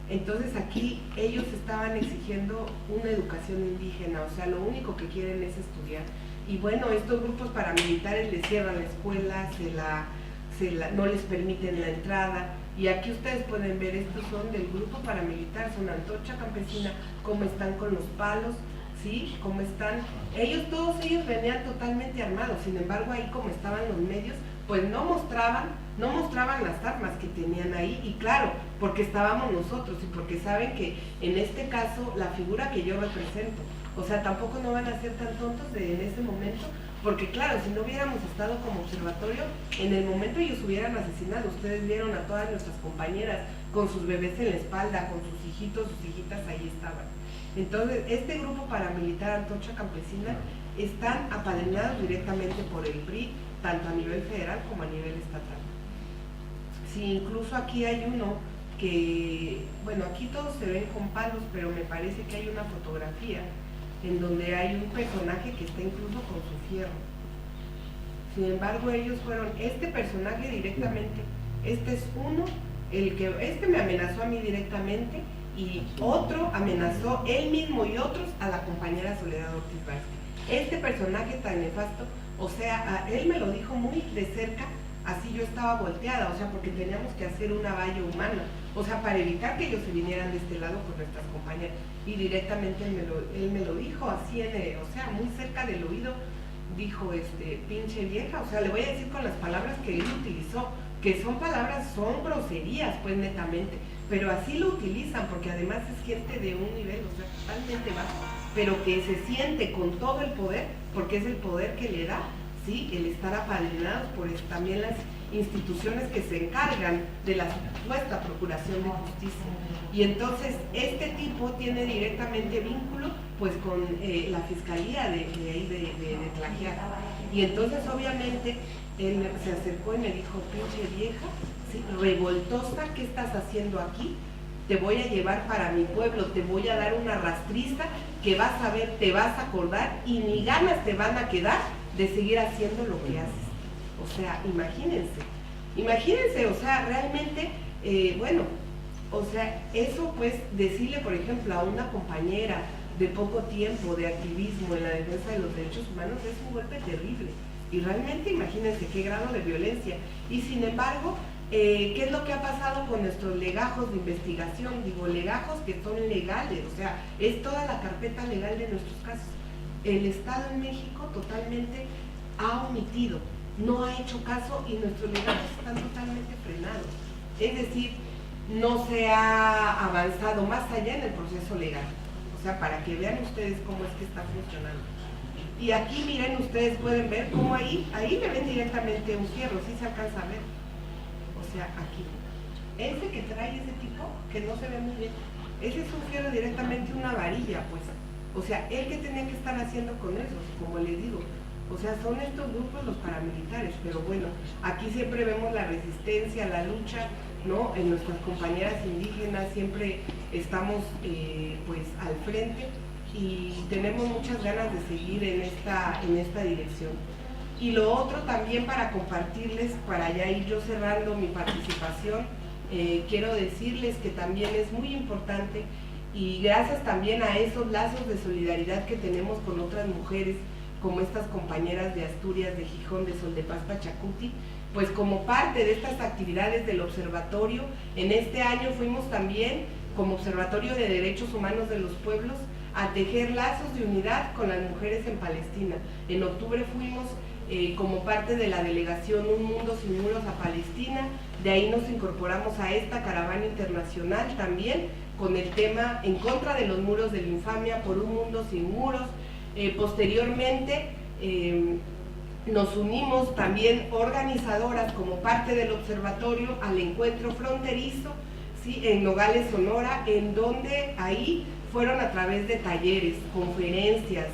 Entonces aquí ellos estaban exigiendo una educación indígena, o sea, lo único que quieren es estudiar. Y bueno, estos grupos paramilitares les cierran la escuela, no les permiten la entrada. Y aquí ustedes pueden ver, estos son del grupo paramilitar, son Antorcha Campesina, cómo están con los palos, ¿sí? Cómo están. Todos ellos venían totalmente armados. Sin embargo, ahí como estaban los medios, pues no mostraban las armas que tenían ahí. Y claro, porque estábamos nosotros y porque saben que en este caso la figura que yo represento, o sea, tampoco no van a ser tan tontos en ese momento, porque claro, si no hubiéramos estado como observatorio, en el momento ellos hubieran asesinado. Ustedes vieron a todas nuestras compañeras con sus bebés en la espalda, con sus hijitos, sus hijitas, ahí estaban. Entonces, este grupo paramilitar Antorcha Campesina están apadrinados directamente por el PRI, tanto a nivel federal como a nivel estatal. Sí, incluso aquí hay uno que, bueno, aquí todos se ven con palos, pero me parece que hay una fotografía en donde hay un personaje que está incluso con su fierro. Sin embargo, ellos fueron, este personaje directamente, este es uno, este me amenazó a mí directamente, y otro amenazó él mismo y otros a la compañera Soledad Ortiz Vázquez. Este personaje tan nefasto, o sea, él me lo dijo muy de cerca, así yo estaba volteada, o sea, porque teníamos que hacer una valla humana, o sea, para evitar que ellos se vinieran de este lado con nuestras compañeras, y directamente él me lo dijo, así o sea, muy cerca del oído, dijo, pinche vieja, o sea, le voy a decir con las palabras que él utilizó, que son palabras, son groserías, pues netamente, pero así lo utilizan, porque además es gente de un nivel, o sea, totalmente bajo, pero que se siente con todo el poder, porque es el poder que le da, ¿sí? El estar apadrinados por también las instituciones que se encargan de la supuesta procuración de justicia. Y entonces este tipo tiene directamente vínculo pues con la fiscalía de Tlaxiaco. Y entonces obviamente él se acercó y me dijo, pinche vieja, ¿sí? Revoltosa, ¿qué estás haciendo aquí? Te voy a llevar para mi pueblo, te voy a dar una rastriza que vas a ver, te vas a acordar y ni ganas te van a quedar de seguir haciendo lo que haces. O sea, imagínense, o sea, realmente, bueno, o sea, eso pues decirle, por ejemplo, a una compañera de poco tiempo de activismo en la defensa de los derechos humanos es un golpe terrible. Y realmente imagínense qué grado de violencia. Y sin embargo, ¿qué es lo que ha pasado con nuestros legajos de investigación? Digo, legajos que son legales, o sea, es toda la carpeta legal de nuestros casos. El Estado en México totalmente ha omitido, no ha hecho caso y nuestros legajos están totalmente frenados. Es decir, no se ha avanzado más allá en el proceso legal. O sea, para que vean ustedes cómo es que está funcionando. Y aquí miren, ustedes pueden ver cómo ahí le ven directamente un fierro, sí se alcanza a ver. O sea, aquí. Ese que trae ese tipo, que no se ve muy bien, ese es un fierro directamente, una varilla, pues. O sea, ¿él qué tenía que estar haciendo con eso? Como les digo, o sea, son estos grupos los paramilitares, pero bueno, aquí siempre vemos la resistencia, la lucha, ¿no? En nuestras compañeras indígenas siempre estamos pues al frente y tenemos muchas ganas de seguir en esta dirección. Y lo otro también para compartirles, para ya ir yo cerrando mi participación, quiero decirles que también es muy importante y gracias también a esos lazos de solidaridad que tenemos con otras mujeres, como estas compañeras de Asturias, de Gijón, de Sol de Paz, Pachacuti, pues como parte de estas actividades del observatorio, en este año fuimos también, como Observatorio de Derechos Humanos de los Pueblos, a tejer lazos de unidad con las mujeres en Palestina. En octubre fuimos como parte de la delegación Un Mundo Sin Muros a Palestina, de ahí nos incorporamos a esta caravana internacional también, con el tema En contra de los muros de la infamia, por un mundo sin muros. Posteriormente nos unimos también organizadoras como parte del observatorio al encuentro fronterizo, ¿sí? En Nogales, Sonora, en donde ahí fueron a través de talleres, conferencias,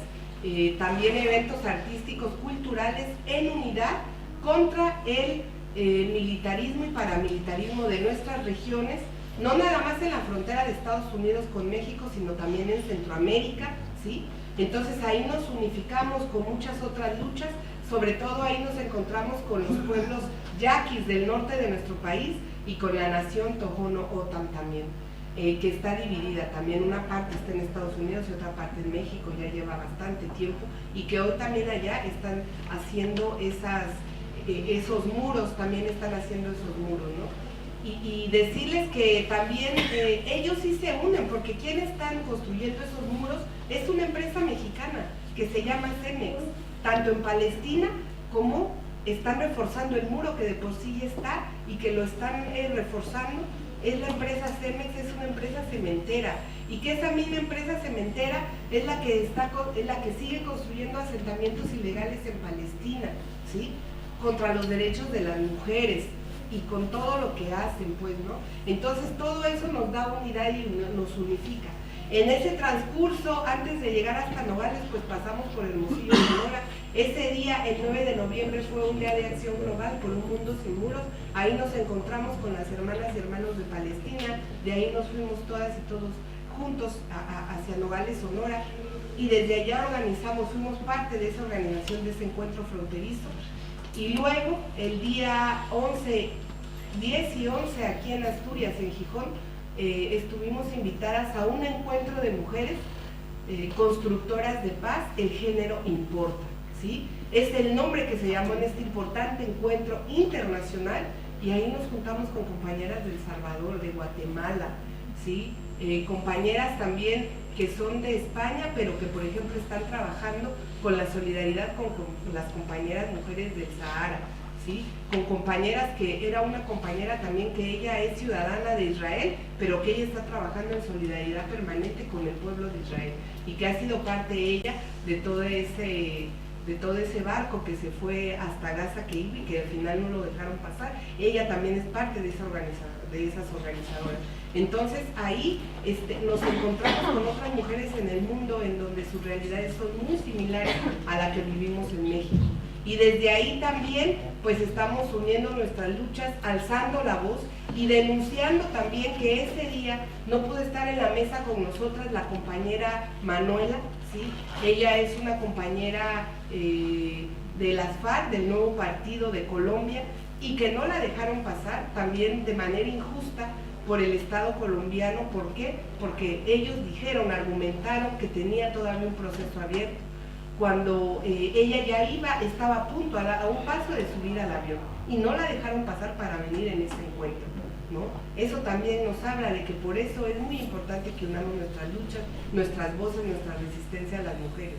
también eventos artísticos, culturales en unidad contra el militarismo y paramilitarismo de nuestras regiones, no nada más en la frontera de Estados Unidos con México, sino también en Centroamérica, ¿sí? Entonces ahí nos unificamos con muchas otras luchas, sobre todo ahí nos encontramos con los pueblos yaquis del norte de nuestro país y con la nación Tohono O'odham también, que está dividida, también una parte está en Estados Unidos y otra parte en México, ya lleva bastante tiempo, y que hoy también allá están haciendo esos muros, también están haciendo esos muros, ¿no? Y decirles que también ellos sí se unen, porque quienes están construyendo esos muros es una empresa mexicana que se llama Cemex, tanto en Palestina como están reforzando el muro que de por sí ya está y que lo están reforzando. Es la empresa Cemex, es una empresa cementera, y que esa misma empresa cementera es la que sigue construyendo asentamientos ilegales en Palestina, ¿sí? Contra los derechos de las mujeres y con todo lo que hacen, pues, ¿no? Entonces todo eso nos da unidad y nos unifica. En ese transcurso, antes de llegar hasta Nogales, pues pasamos por Hermosillo, Sonora. Ese día, el 9 de noviembre, fue un día de acción global por un mundo sin muros. Ahí nos encontramos con las hermanas y hermanos de Palestina, de ahí nos fuimos todas y todos juntos hacia Nogales, Sonora, y desde allá fuimos parte de esa organización, de ese encuentro fronterizo. Y luego, el día 10 y 11, aquí en Asturias, en Gijón, estuvimos invitadas a un encuentro de mujeres constructoras de paz. El género importa, ¿sí? Es el nombre que se llamó en este importante encuentro internacional, y ahí nos juntamos con compañeras de El Salvador, de Guatemala, ¿sí? Compañeras también que son de España, pero que por ejemplo están trabajando con la solidaridad con las compañeras mujeres del Sahara, ¿sí? Con compañeras que era una compañera también que ella es ciudadana de Israel, pero que ella está trabajando en solidaridad permanente con el pueblo de Israel, y que ha sido parte ella de todo ese barco que se fue hasta Gaza, y que al final no lo dejaron pasar. Ella también es parte de esas organizadoras. Entonces ahí nos encontramos con otras mujeres en el mundo en donde sus realidades son muy similares a la que vivimos en México. Y desde ahí también pues estamos uniendo nuestras luchas, alzando la voz y denunciando también que ese día no pudo estar en la mesa con nosotras la compañera Manuela, ¿sí? Ella es una compañera de las FARC, del nuevo partido de Colombia, y que no la dejaron pasar también de manera injusta por el Estado colombiano. ¿Por qué? Porque ellos argumentaron que tenía todavía un proceso abierto, cuando ella ya estaba a punto, a un paso de subir al avión, y no la dejaron pasar para venir en ese encuentro, ¿no? Eso también nos habla de que por eso es muy importante que unamos nuestras luchas, nuestras voces, nuestra resistencia a las mujeres.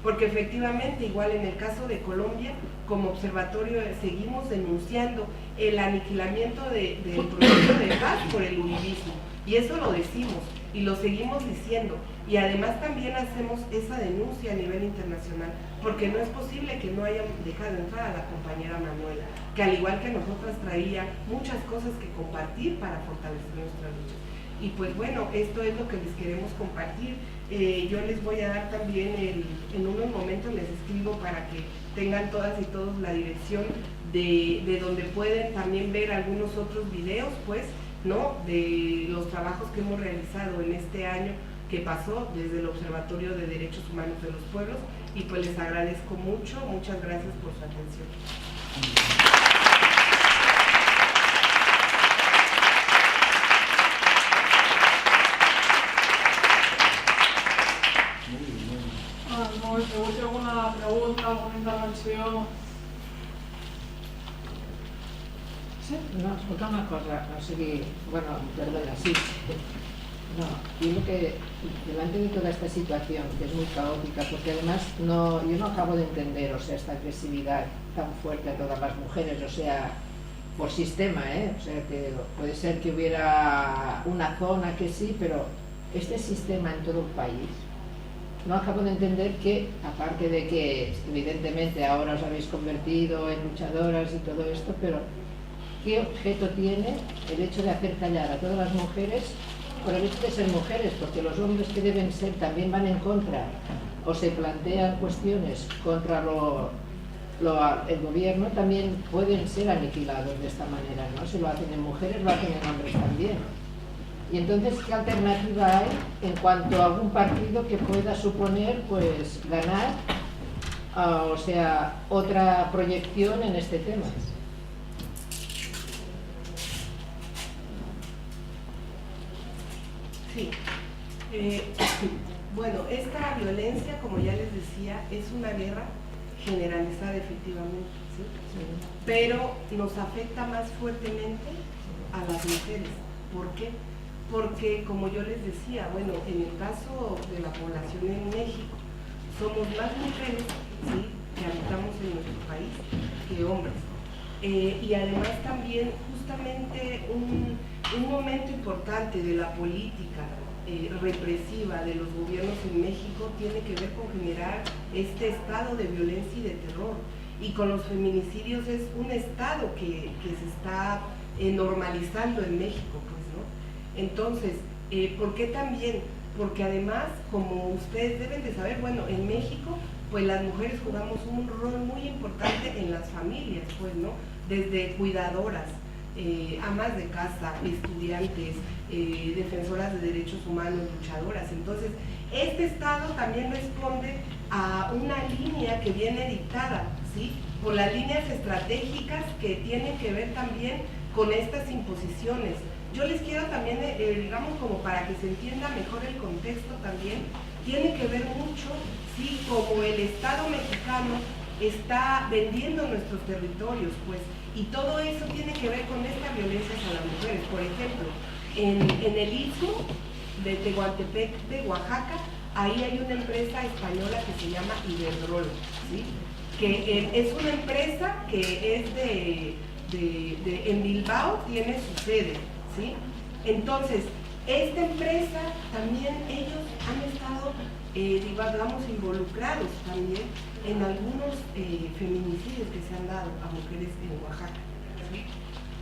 Porque efectivamente, igual en el caso de Colombia, como observatorio seguimos denunciando el aniquilamiento del proceso de paz por el uribismo, y eso lo decimos y lo seguimos diciendo, y además también hacemos esa denuncia a nivel internacional, porque no es posible que no hayan dejado entrar a la compañera Manuela, que al igual que nosotras traía muchas cosas que compartir para fortalecer nuestra lucha. Y pues bueno, esto es lo que les queremos compartir. Yo les voy a dar también, en unos momentos les escribo para que tengan todas y todos la dirección de donde pueden también ver algunos otros videos, pues, ¿no?, de los trabajos que hemos realizado en este año que pasó desde el Observatorio de Derechos Humanos de los Pueblos, y pues les agradezco mucho, muchas gracias por su atención. Molt bé, si alguna pregunta, alguna intervenció? Sí? No, escolta una cosa, o sigui, bueno, perdona, sí. No, yo lo que, delante de toda esta situación, que es muy caótica, porque además yo no acabo de entender, o sea, esta agresividad tan fuerte a todas las mujeres, o sea, por sistema, o sea, que puede ser que hubiera una zona que sí, pero este sistema en todo el país, no acabo de entender que, aparte de que evidentemente ahora os habéis convertido en luchadoras y todo esto, pero ¿qué objeto tiene el hecho de hacer callar a todas las mujeres por el hecho de ser mujeres? Porque los hombres que deben ser también van en contra o se plantean cuestiones contra el gobierno, también pueden ser aniquilados de esta manera, ¿no? Si lo hacen en mujeres, lo hacen en hombres también. Y entonces, ¿qué alternativa hay en cuanto a algún partido que pueda suponer, pues, ganar, o sea, otra proyección en este tema? Sí. Bueno, esta violencia, como ya les decía, es una guerra generalizada efectivamente, ¿sí? Sí. Pero nos afecta más fuertemente a las mujeres. ¿Por qué? Porque, como yo les decía, bueno, en el caso de la población en México, somos más mujeres, ¿sí?, que habitamos en nuestro país que hombres. Y además también justamente un momento importante de la política represiva de los gobiernos en México tiene que ver con generar este estado de violencia y de terror. Y con los feminicidios es un estado que se está normalizando en México, pues, ¿no? Entonces, ¿por qué también? porque además, como ustedes deben de saber, bueno, en México, pues las mujeres jugamos un rol muy importante en las familias, pues, ¿no? Desde cuidadoras, amas de casa, estudiantes, defensoras de derechos humanos, luchadoras. Entonces, este Estado también responde a una línea que viene dictada, ¿sí?, por las líneas estratégicas que tienen que ver también con estas imposiciones. Yo les quiero también, digamos, como para que se entienda mejor el contexto también, tiene que ver mucho, sí, como el Estado mexicano está vendiendo nuestros territorios, pues, y todo eso tiene que ver con estas violencias a las mujeres. Por ejemplo, en el Istmo de Tehuantepec de Oaxaca, ahí hay una empresa española que se llama Iberdrola, ¿sí?, que es una empresa que es en Bilbao, tiene su sede, ¿sí? Entonces, esta empresa también, ellos han estado, digamos, involucrados también en algunos feminicidios que se han dado a mujeres en Oaxaca, ¿sí?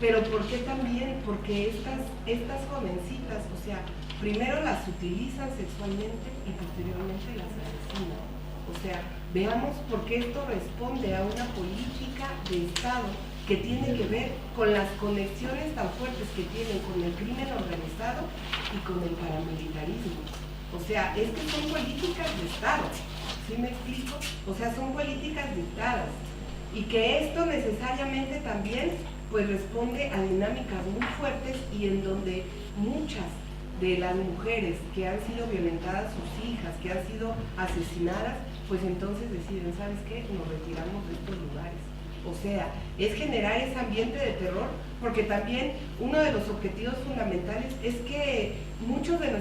Pero ¿por qué también? Porque estas jovencitas, o sea, primero las utilizan sexualmente y posteriormente las asesinan. O sea, veamos por qué esto responde a una política de Estado que tiene que ver con las conexiones tan fuertes que tienen con el crimen organizado y con el paramilitarismo. O sea, es que son políticas de Estado, ¿sí me explico? O sea, son políticas dictadas, y que esto necesariamente también pues responde a dinámicas muy fuertes, y en donde muchas de las mujeres que han sido violentadas, sus hijas, que han sido asesinadas, pues entonces deciden, ¿sabes qué?, nos retiramos de estos lugares. O sea, es generar ese ambiente de terror, porque también uno de los objetivos fundamentales es que muchos de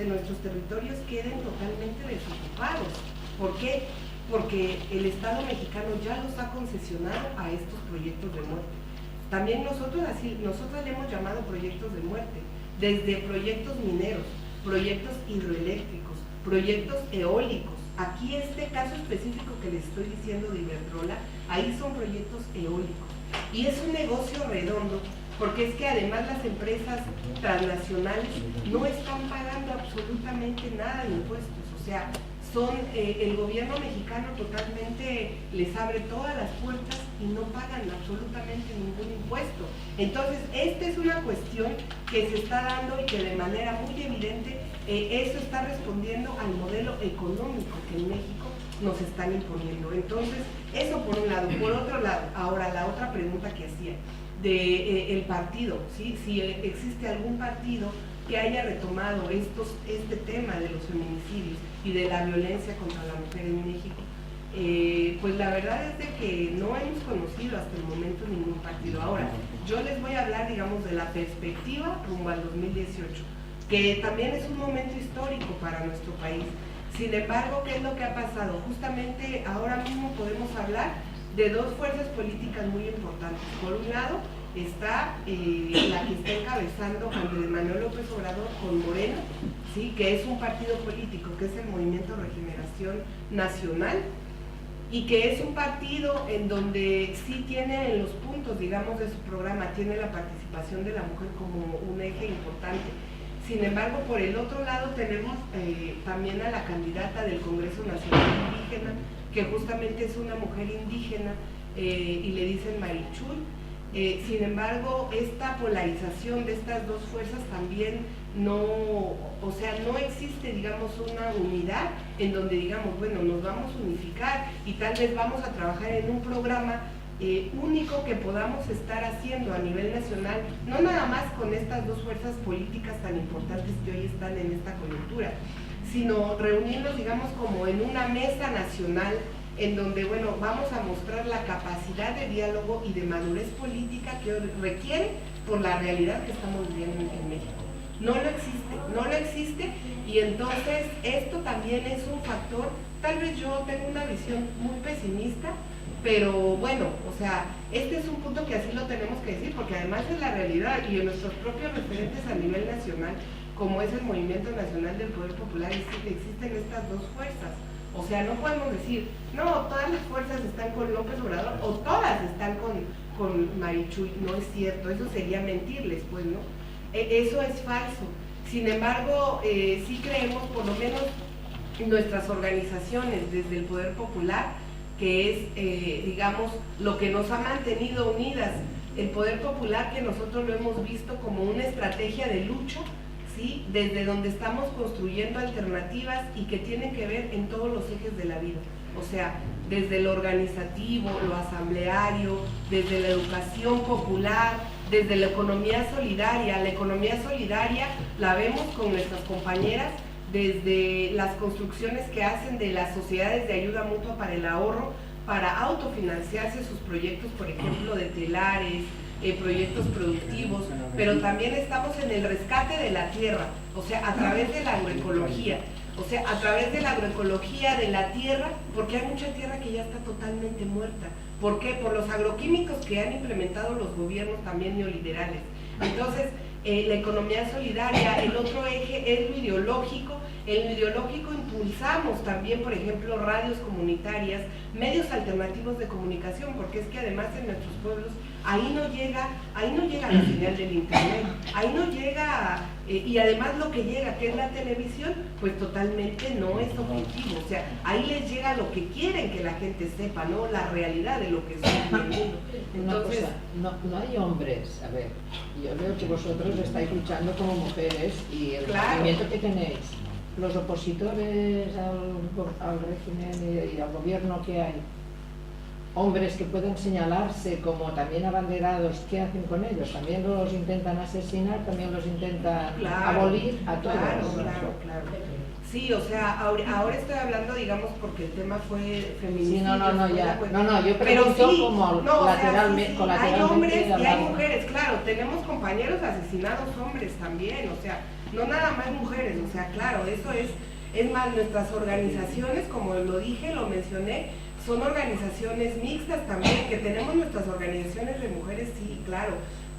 nuestros territorios queden totalmente desocupados. ¿Por qué? Porque el Estado mexicano ya los ha concesionado a estos proyectos de muerte. También nosotros le hemos llamado proyectos de muerte, desde proyectos mineros, proyectos hidroeléctricos, proyectos eólicos. Aquí este caso específico que les estoy diciendo de Iberdrola, ahí son proyectos eólicos. Y es un negocio redondo, porque es que además las empresas transnacionales no están pagando absolutamente nada de impuestos. O sea, el gobierno mexicano totalmente les abre todas las puertas y no pagan absolutamente ningún impuesto. Entonces, esta es una cuestión que se está dando y que de manera muy evidente eso está respondiendo al modelo económico que en México nos están imponiendo. Entonces, eso por un lado. Por otro lado, ahora la otra pregunta que hacía, el partido, ¿sí? Si existe algún partido que haya retomado este tema de los feminicidios y de la violencia contra la mujer en México. Pues la verdad es de que no hemos conocido hasta el momento ningún partido. Ahora, yo les voy a hablar, digamos, de la perspectiva rumbo al 2018, que también es un momento histórico para nuestro país. Sin embargo, ¿qué es lo que ha pasado? Justamente ahora mismo podemos hablar de dos fuerzas políticas muy importantes. Por un lado, está la que está encabezando Andrés Manuel López Obrador con Morena, ¿sí?, que es un partido político, que es el Movimiento Regeneración Nacional, y que es un partido en donde sí tiene en los puntos, digamos, de su programa, tiene la participación de la mujer como un eje importante. Sin embargo, por el otro lado tenemos también a la candidata del Congreso Nacional Indígena, que justamente es una mujer indígena, y le dicen Marichuy. Sin embargo, esta polarización de estas dos fuerzas también no existe, digamos, una unidad en donde digamos, bueno, nos vamos a unificar y tal vez vamos a trabajar en un programa único que podamos estar haciendo a nivel nacional, no nada más con estas dos fuerzas políticas tan importantes que hoy están en esta coyuntura, sino reunirnos, digamos, como en una mesa nacional en donde, bueno, vamos a mostrar la capacidad de diálogo y de madurez política que requiere por la realidad que estamos viviendo en México. No lo existe, y entonces esto también es un factor. Tal vez yo tengo una visión muy pesimista, pero bueno, o sea, este es un punto que así lo tenemos que decir, porque además es la realidad, y en nuestros propios referentes a nivel nacional, como es el Movimiento Nacional del Poder Popular, existen estas dos fuerzas. O sea, no podemos decir, no, todas las fuerzas están con López Obrador o todas están con Marichuy. No es cierto, eso sería mentirles, pues, ¿no? Eso es falso. Sin embargo, sí creemos, por lo menos nuestras organizaciones desde el Poder Popular, que es, digamos, lo que nos ha mantenido unidas. El Poder Popular, que nosotros lo hemos visto como una estrategia de lucha, ¿sí? Desde donde estamos construyendo alternativas y que tienen que ver en todos los ejes de la vida. O sea, desde lo organizativo, lo asambleario, desde la educación popular, desde la economía solidaria. La economía solidaria la vemos con nuestras compañeras desde las construcciones que hacen de las sociedades de ayuda mutua para el ahorro, para autofinanciarse sus proyectos, por ejemplo, de telares, proyectos productivos, pero también estamos en el rescate de la tierra, o sea, a través de la agroecología. O sea, a través de la agroecología de la tierra, porque hay mucha tierra que ya está totalmente muerta. ¿Por qué? Por los agroquímicos que han implementado los gobiernos también neoliberales. Entonces, la economía solidaria, el otro eje es lo ideológico. En lo ideológico impulsamos también, por ejemplo, radios comunitarias, medios alternativos de comunicación, porque es que además en nuestros pueblos ahí no llega la señal del internet, ahí no llega, y además lo que llega, que es la televisión, pues totalmente no es objetivo. O sea, ahí les llega lo que quieren que la gente sepa, ¿no? La realidad de lo que es el mundo. Entonces, no hay hombres, a ver, yo veo que vosotros estáis luchando como mujeres y el movimiento que tenéis, los opositores al régimen y al gobierno que hay, hombres que pueden señalarse como también abanderados, ¿qué hacen con ellos? ¿También los intentan asesinar? ¿También los intentan abolir a todos? Claro. Sí, o sea, ahora estoy hablando, digamos, porque el tema fue feminicidio. Sí, yo pregunto como lateralmente. Hay hombres y hay mujeres, claro, tenemos compañeros asesinados hombres también, o sea, no nada más mujeres, o sea, claro, eso es más, nuestras organizaciones, como lo dije, lo mencioné, son organizaciones mixtas también, que tenemos nuestras organizaciones de mujeres, sí, claro,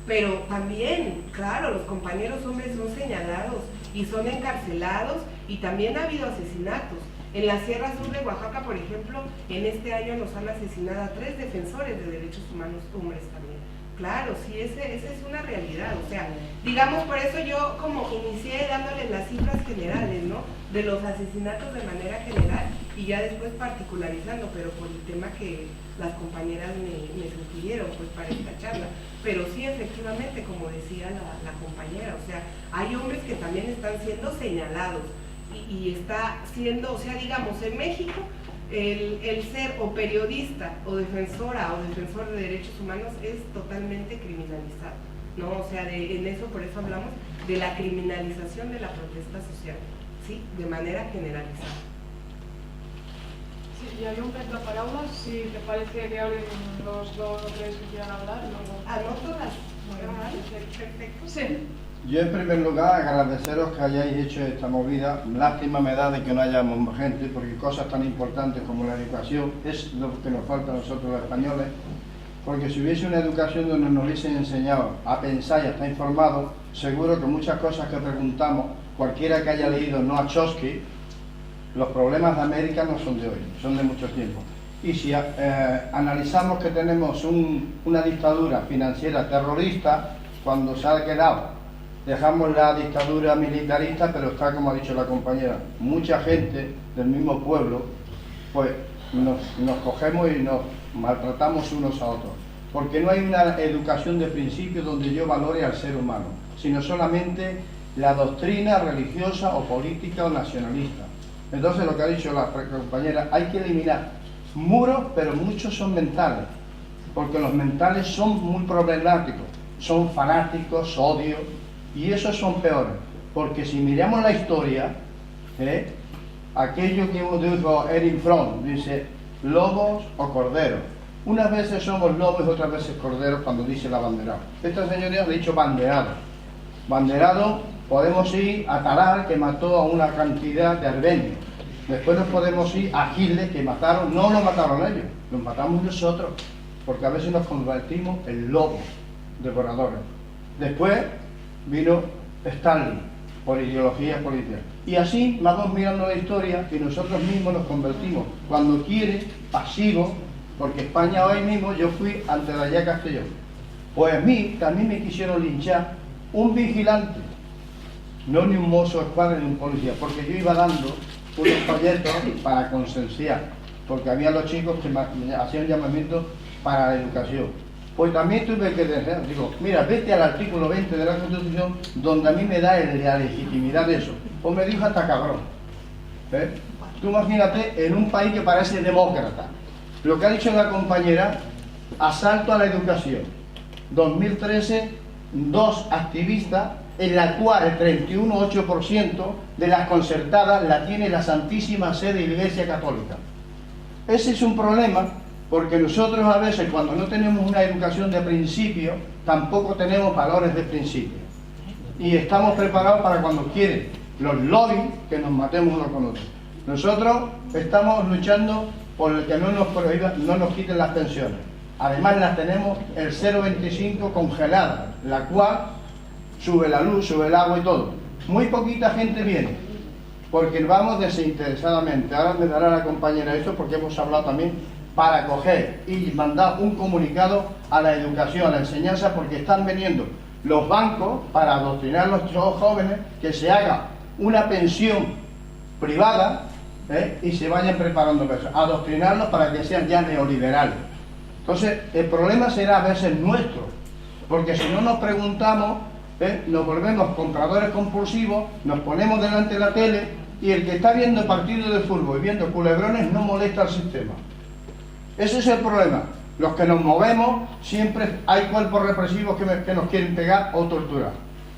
pero también, claro, los compañeros hombres son señalados y son encarcelados y también ha habido asesinatos. En la Sierra Sur de Oaxaca, por ejemplo, en este año nos han asesinado a 3 defensores de derechos humanos hombres también. Claro, sí, esa es una realidad, o sea, digamos, por eso yo como inicié dándoles las cifras generales, ¿no? De los asesinatos de manera general y ya después particularizando, pero por el tema que las compañeras me sugirieron pues para esta charla. Pero sí, efectivamente, como decía la compañera, o sea, hay hombres que también están siendo señalados y está siendo, o sea, digamos, en México el ser o periodista o defensora o defensor de derechos humanos es totalmente criminalizado, ¿no? O sea, en eso, por eso hablamos de la criminalización de la protesta social, ¿sí? De manera generalizada. Sí, y hay un pet de paraules, si te parece que hablen los dos o tres que quieran hablar. No todas. Perfecto. Sí. Yo en primer lugar agradeceros que hayáis hecho esta movida. Lástima me da de que no hayamos más gente, porque cosas tan importantes como la educación es lo que nos falta a nosotros los españoles, porque si hubiese una educación donde nos hubiesen enseñado a pensar y a estar informados, seguro que muchas cosas que preguntamos, cualquiera que haya leído Noam Chomsky, los problemas de América no son de hoy, son de mucho tiempo. Y si analizamos que tenemos una dictadura financiera terrorista, cuando se ha quedado, dejamos la dictadura militarista, pero está, como ha dicho la compañera, mucha gente del mismo pueblo, pues nos cogemos y nos maltratamos unos a otros, porque no hay una educación de principio donde yo valore al ser humano, sino solamente la doctrina religiosa o política o nacionalista. Entonces, lo que ha dicho la compañera, hay que eliminar muros, pero muchos son mentales, porque los mentales son muy problemáticos, son fanáticos, odio, y esos son peores, porque si miramos la historia, aquello que dijo Erich Fromm, dice lobos o corderos. Unas veces somos lobos y otras veces corderos cuando dice el abanderado. Esta señoría ha dicho banderado. Banderado podemos ir a Talar, que mató a una cantidad de armenios. Después nos podemos ir a Hitler, que mataron, no lo mataron ellos, los matamos nosotros, porque a veces nos convertimos en lobos devoradores. Después vino Stalin, por ideología política. Y así vamos mirando la historia y nosotros mismos nos convertimos, cuando quiere, pasivos, porque España hoy mismo, yo fui ante la Yaya Castellón. Pues a mí también me quisieron linchar un vigilante no ni un mozo de escuadra ni un policía, porque yo iba dando unos folletos para concienciar, porque había los chicos que hacían llamamientos para la educación. Pues también tuve que decir, digo, mira, vete al artículo 20 de la Constitución, donde a mí me da la legitimidad de eso. Pues me dijo hasta cabrón. Tú imagínate en un país que parece demócrata. Lo que ha dicho la compañera, asalto a la educación. 2013, 2 activistas, en la cual el 31,8% de las concertadas la tiene la Santísima Sede de la Iglesia Católica. Ese es un problema, porque nosotros a veces cuando no tenemos una educación de principio, tampoco tenemos valores de principio. Y estamos preparados para cuando quieren los lobbies que nos matemos unos con otros. Nosotros estamos luchando por el que no nos prohíban, no nos quiten las pensiones. Además las tenemos el 0,25 congelada, la cual sube la luz, sube el agua y todo. Muy poquita gente viene, porque vamos desinteresadamente. Ahora me dará la compañera esto, porque hemos hablado también para coger y mandar un comunicado a la educación, a la enseñanza, porque están veniendo los bancos para adoctrinar a los jóvenes, que se haga una pensión privada y se vayan preparando para eso, adoctrinarlos para que sean ya neoliberales. Entonces el problema será a veces nuestro, porque si no nos preguntamos, nos volvemos compradores compulsivos, nos ponemos delante de la tele y el que está viendo partidos de fútbol y viendo culebrones no molesta al sistema. Ese es el problema. Los que nos movemos, siempre hay cuerpos represivos que nos quieren pegar o torturar.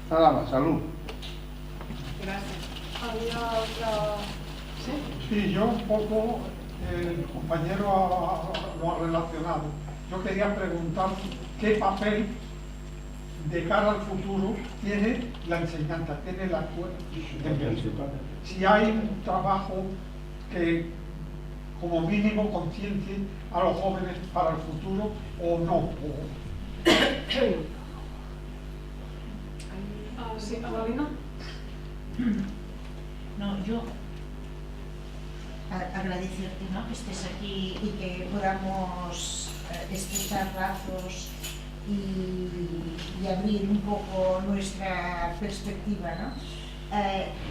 Nada más, salud. Gracias. Había otra... Sí, yo un poco, el compañero lo ha relacionado. Yo quería preguntar qué papel de cara al futuro tiene la enseñanza, tiene la escuela. Si hay un trabajo que como mínimo conciencie a los jóvenes para el futuro o no. Sí, Adelina. No, yo agradecerte, ¿no?, que estés aquí y que podamos estrechar lazos y abrir un poco nuestra perspectiva, ¿no?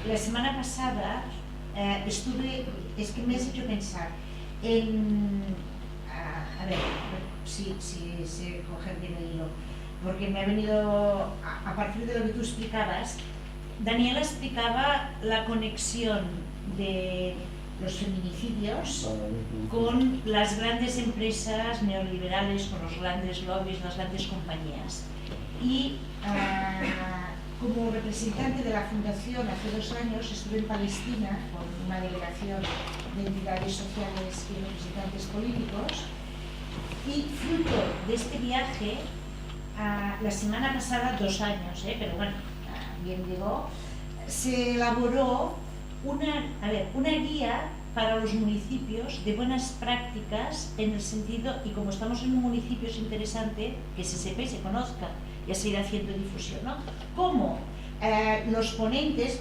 La semana pasada estuve, es que me has hecho pensar en, a ver, si sé coger bien el hilo, porque me ha venido, a partir de lo que tú explicabas, Daniela explicaba la conexión de los feminicidios con las grandes empresas neoliberales, con los grandes lobbies, las grandes compañías. Y como representante de la Fundación hace 2 años estuve en Palestina con una delegación de entidades sociales y representantes políticos, y fruto de este viaje, la semana pasada, 2 años, pero bueno, bien llegó, se elaboró una guía para los municipios de buenas prácticas, en el sentido, y como estamos en un municipio es interesante que se sepa y se conozca, ya se irá haciendo difusión, ¿no? Cómo los ponentes,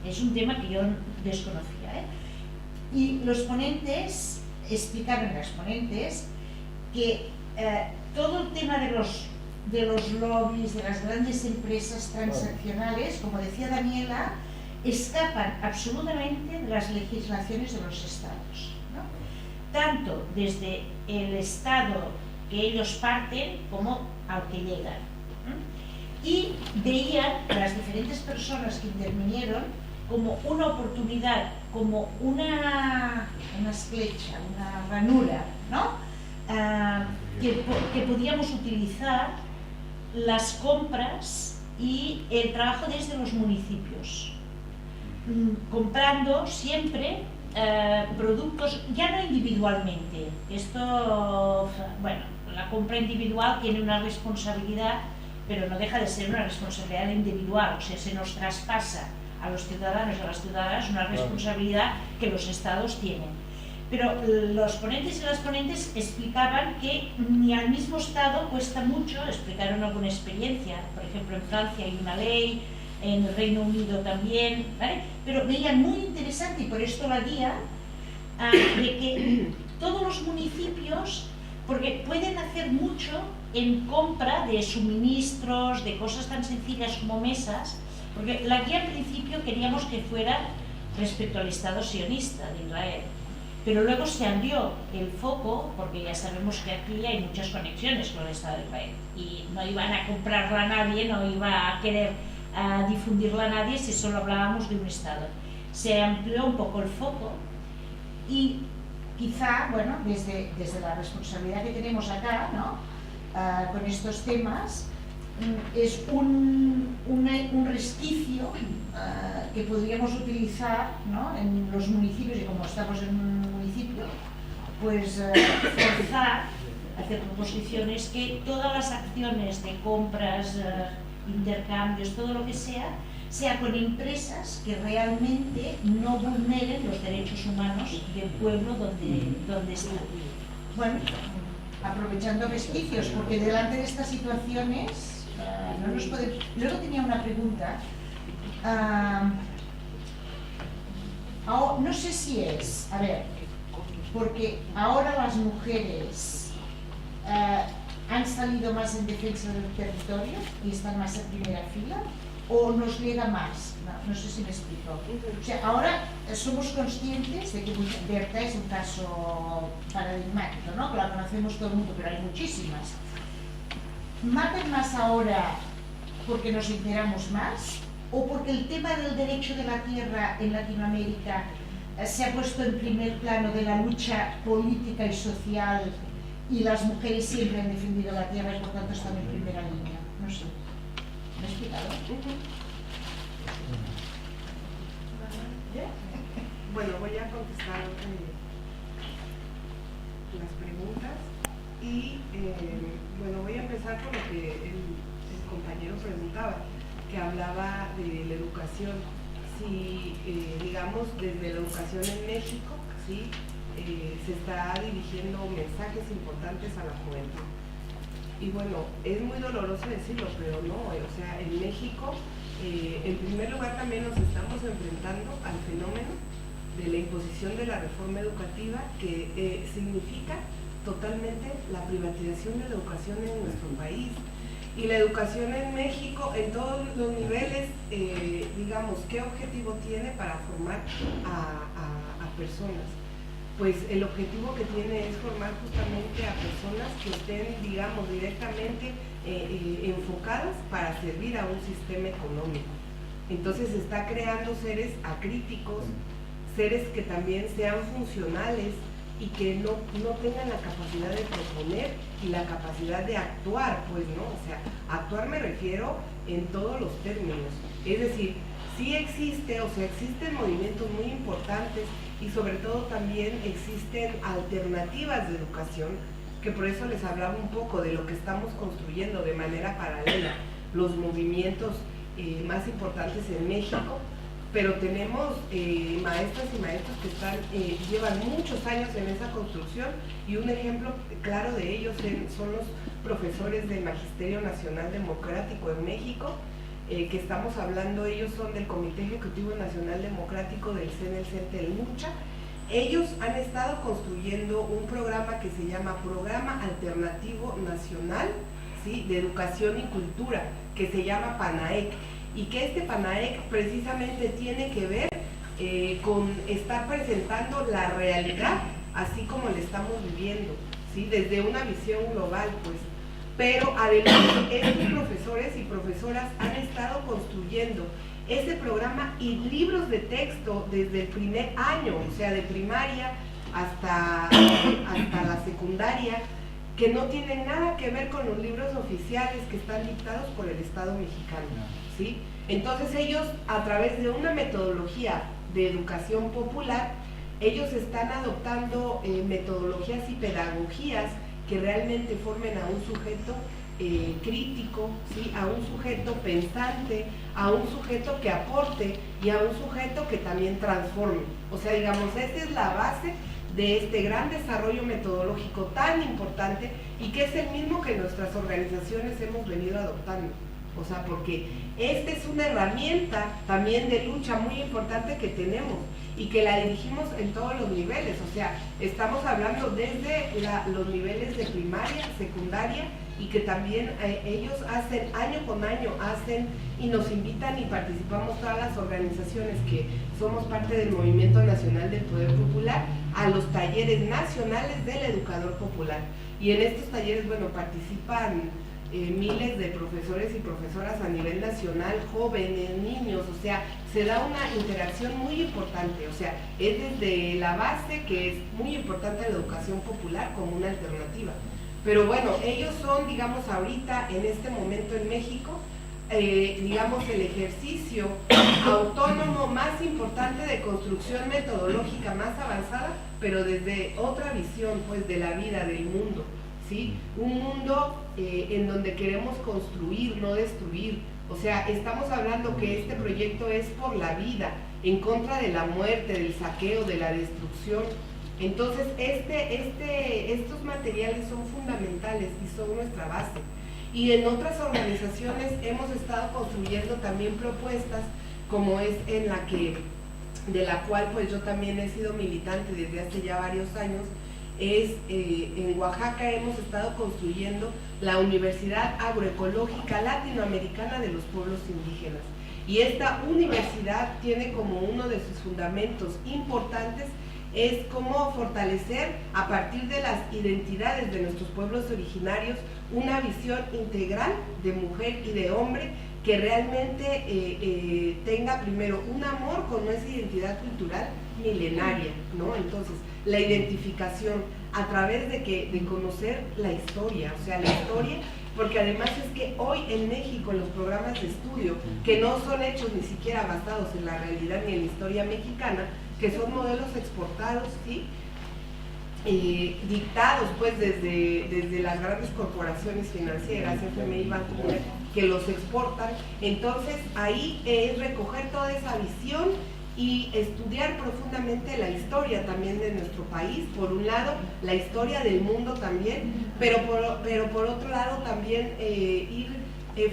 es un tema que yo desconocía, y los ponentes explicaron, las ponentes, que todo el tema de los lobbies, de las grandes empresas transaccionales, como decía Daniela, escapan absolutamente de las legislaciones de los estados, ¿no? Tanto desde el estado que ellos parten como al que llegan. Y veían a las diferentes personas que intervinieron como una oportunidad, como una esclecha, una ranura, ¿no? Que podíamos utilizar las compras y el trabajo desde los municipios, comprando siempre productos, ya no individualmente. Esto, bueno, la compra individual tiene una responsabilidad, pero no deja de ser una responsabilidad individual, o sea, se nos traspasa a los ciudadanos y a las ciudadanas una responsabilidad que los estados tienen. Pero los ponentes y las ponentes explicaban que ni al mismo estado cuesta mucho, explicaron alguna experiencia, por ejemplo en Francia hay una ley, en el Reino Unido también, ¿vale? Pero veían muy interesante, y por esto la guía, de que todos los municipios, porque pueden hacer mucho en compra de suministros, de cosas tan sencillas como mesas, Porque la guía al principio queríamos que fuera respecto al Estado sionista de Israel, pero luego se abrió el foco, porque ya sabemos que aquí hay muchas conexiones con el Estado de Israel y no iban a comprarla a nadie, no iba a querer difundirla a nadie si solo hablábamos de un Estado. Se amplió un poco el foco y quizá, bueno, desde la responsabilidad que tenemos acá, ¿no? Con estos temas, es un resquicio que podríamos utilizar, ¿no? En los municipios, y como estamos en un municipio, pues forzar, hacer proposiciones que todas las acciones de compras, intercambios, todo lo que sea con empresas que realmente no vulneren los derechos humanos del pueblo donde están. Bueno, aprovechando resquicios, porque delante de estas situaciones no nos podemos... Luego tenía una pregunta. No sé si es, a ver, porque ahora las mujeres han salido más en defensa del territorio y están más en primera fila, o nos llega más, no sé si me explico. O sea, ahora somos conscientes de que Berta es un caso paradigmático, ¿no? Que la conocemos todo el mundo, pero hay muchísimas. ¿Matan más ahora porque nos enteramos más? ¿O porque el tema del derecho de la tierra en Latinoamérica se ha puesto en primer plano de la lucha política y social y las mujeres siempre han defendido la tierra y por tanto están en primera línea? No sé. ¿Me he explicado? Bueno, voy a contestar las preguntas y bueno, voy a empezar por lo que el compañero preguntaba, que hablaba de la educación. Si, digamos, desde la educación en México, ¿sí? Se está dirigiendo mensajes importantes a la juventud. Y bueno, es muy doloroso decirlo, pero no, o sea, en México, en primer lugar también nos estamos enfrentando al fenómeno de la imposición de la reforma educativa, que significa totalmente la privatización de la educación en nuestro país. Y la educación en México, en todos los niveles, digamos, ¿qué objetivo tiene para formar a personas? Pues el objetivo que tiene es formar justamente a personas que estén, digamos, directamente enfocadas para servir a un sistema económico. Entonces está creando seres acríticos, seres que también sean funcionales y que no tengan la capacidad de proponer y la capacidad de actuar, pues, ¿no? O sea, actuar me refiero en todos los términos. Es decir, sí existe, o sea, existen movimientos muy importantes y sobre todo también existen alternativas de educación, que por eso les hablaba un poco de lo que estamos construyendo de manera paralela, los movimientos más importantes en México, pero tenemos maestras y maestros que llevan muchos años en esa construcción, y un ejemplo claro de ellos son los profesores del Magisterio Nacional Democrático en México, que estamos hablando. Ellos son del Comité Ejecutivo Nacional Democrático del CENTE del Mucha. Ellos han estado construyendo un programa que se llama Programa Alternativo Nacional, ¿sí?, de Educación y Cultura, que se llama PANAEC, y que este PANAEC precisamente tiene que ver con estar presentando la realidad así como la estamos viviendo, ¿sí?, desde una visión global, pues. Pero además estos profesores y profesoras han estado construyendo ese programa y libros de texto desde el primer año, o sea, de primaria hasta la secundaria, que no tienen nada que ver con los libros oficiales que están dictados por el Estado mexicano, ¿sí? Entonces ellos, a través de una metodología de educación popular, ellos están adoptando metodologías y pedagogías que realmente formen a un sujeto crítico, ¿sí?, a un sujeto pensante, a un sujeto que aporte y a un sujeto que también transforme. O sea, digamos, esa es la base de este gran desarrollo metodológico tan importante, y que es el mismo que nuestras organizaciones hemos venido adoptando. O sea, porque esta es una herramienta también de lucha muy importante que tenemos y que la dirigimos en todos los niveles. O sea, estamos hablando desde los niveles de primaria, secundaria y que también ellos hacen, año con año, hacen y nos invitan y participamos todas las organizaciones que somos parte del Movimiento Nacional del Poder Popular a los talleres nacionales del educador popular. Y en estos talleres, bueno, participan miles de profesores y profesoras a nivel nacional, jóvenes, niños, o sea, se da una interacción muy importante, o sea, es desde la base que es muy importante la educación popular como una alternativa. Pero bueno, ellos son, digamos, ahorita, en este momento en México, digamos, el ejercicio autónomo más importante de construcción metodológica más avanzada, pero desde otra visión, pues, de la vida, del mundo, ¿sí? Un mundo en donde queremos construir, no destruir. O sea, estamos hablando que este proyecto es por la vida, en contra de la muerte, del saqueo, de la destrucción. Entonces, estos materiales son fundamentales y son nuestra base. Y en otras organizaciones hemos estado construyendo también propuestas, como es en la que, de la cual pues yo también he sido militante desde hace ya varios años, es en Oaxaca hemos estado construyendo la Universidad Agroecológica Latinoamericana de los Pueblos Indígenas. Y esta universidad tiene como uno de sus fundamentos importantes es cómo fortalecer a partir de las identidades de nuestros pueblos originarios una visión integral de mujer y de hombre que realmente tenga primero un amor con nuestra identidad cultural milenaria, ¿no? Entonces, la identificación a través de conocer la historia, o sea, la historia, porque además es que hoy en México los programas de estudio, que no son hechos ni siquiera basados en la realidad ni en la historia mexicana, que son modelos exportados, ¿sí? Dictados pues desde las grandes corporaciones financieras, FMI, Banco Mundial, que los exportan. Entonces ahí es recoger toda esa visión y estudiar profundamente la historia también de nuestro país, por un lado, la historia del mundo también, pero por otro lado también ir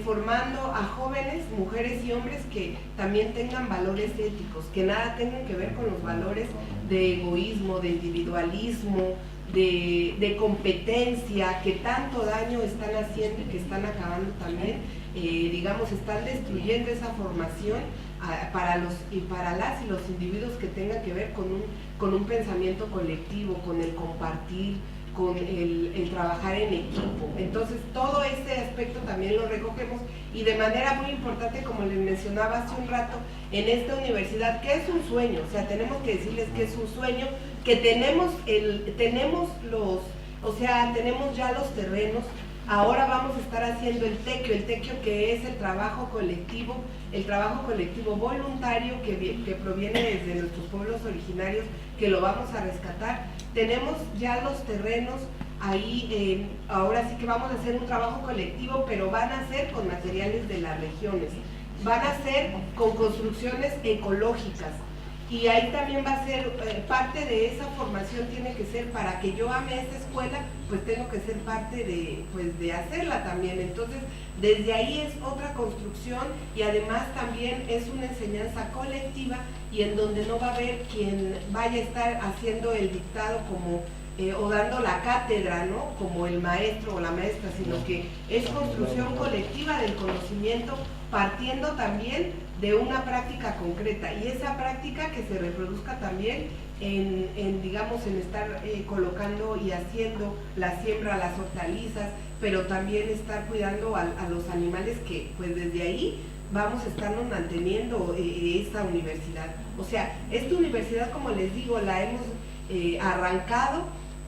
formando a jóvenes, mujeres y hombres que también tengan valores éticos, que nada tengan que ver con los valores de egoísmo, de individualismo, de competencia, que tanto daño están haciendo y que están acabando también, digamos, están destruyendo esa formación para las y los individuos que tengan que ver con un pensamiento colectivo, con el compartir, con el trabajar en equipo. Entonces todo ese aspecto también lo recogemos y de manera muy importante, como les mencionaba hace un rato, en esta universidad, que es un sueño, o sea, tenemos que decirles que es un sueño, que tenemos ya los terrenos. Ahora vamos a estar haciendo el tequio que es el trabajo colectivo voluntario que proviene desde nuestros pueblos originarios, que lo vamos a rescatar. Tenemos ya los terrenos ahí, ahora sí que vamos a hacer un trabajo colectivo, pero van a ser con materiales de las regiones, van a ser con construcciones ecológicas. Y ahí también va a ser, parte de esa formación tiene que ser, para que yo ame esa escuela, pues tengo que ser parte de hacerla también. Entonces, desde ahí es otra construcción y además también es una enseñanza colectiva y en donde no va a haber quien vaya a estar haciendo el dictado como o dando la cátedra, ¿no? Como el maestro o la maestra, sino que es construcción colectiva del conocimiento, partiendo también de una práctica concreta, y esa práctica que se reproduzca también digamos, en estar colocando y haciendo la siembra, las hortalizas, pero también estar cuidando a los animales, que pues desde ahí vamos a estarnos manteniendo esta universidad. O sea, esta universidad, como les digo, la hemos arrancado,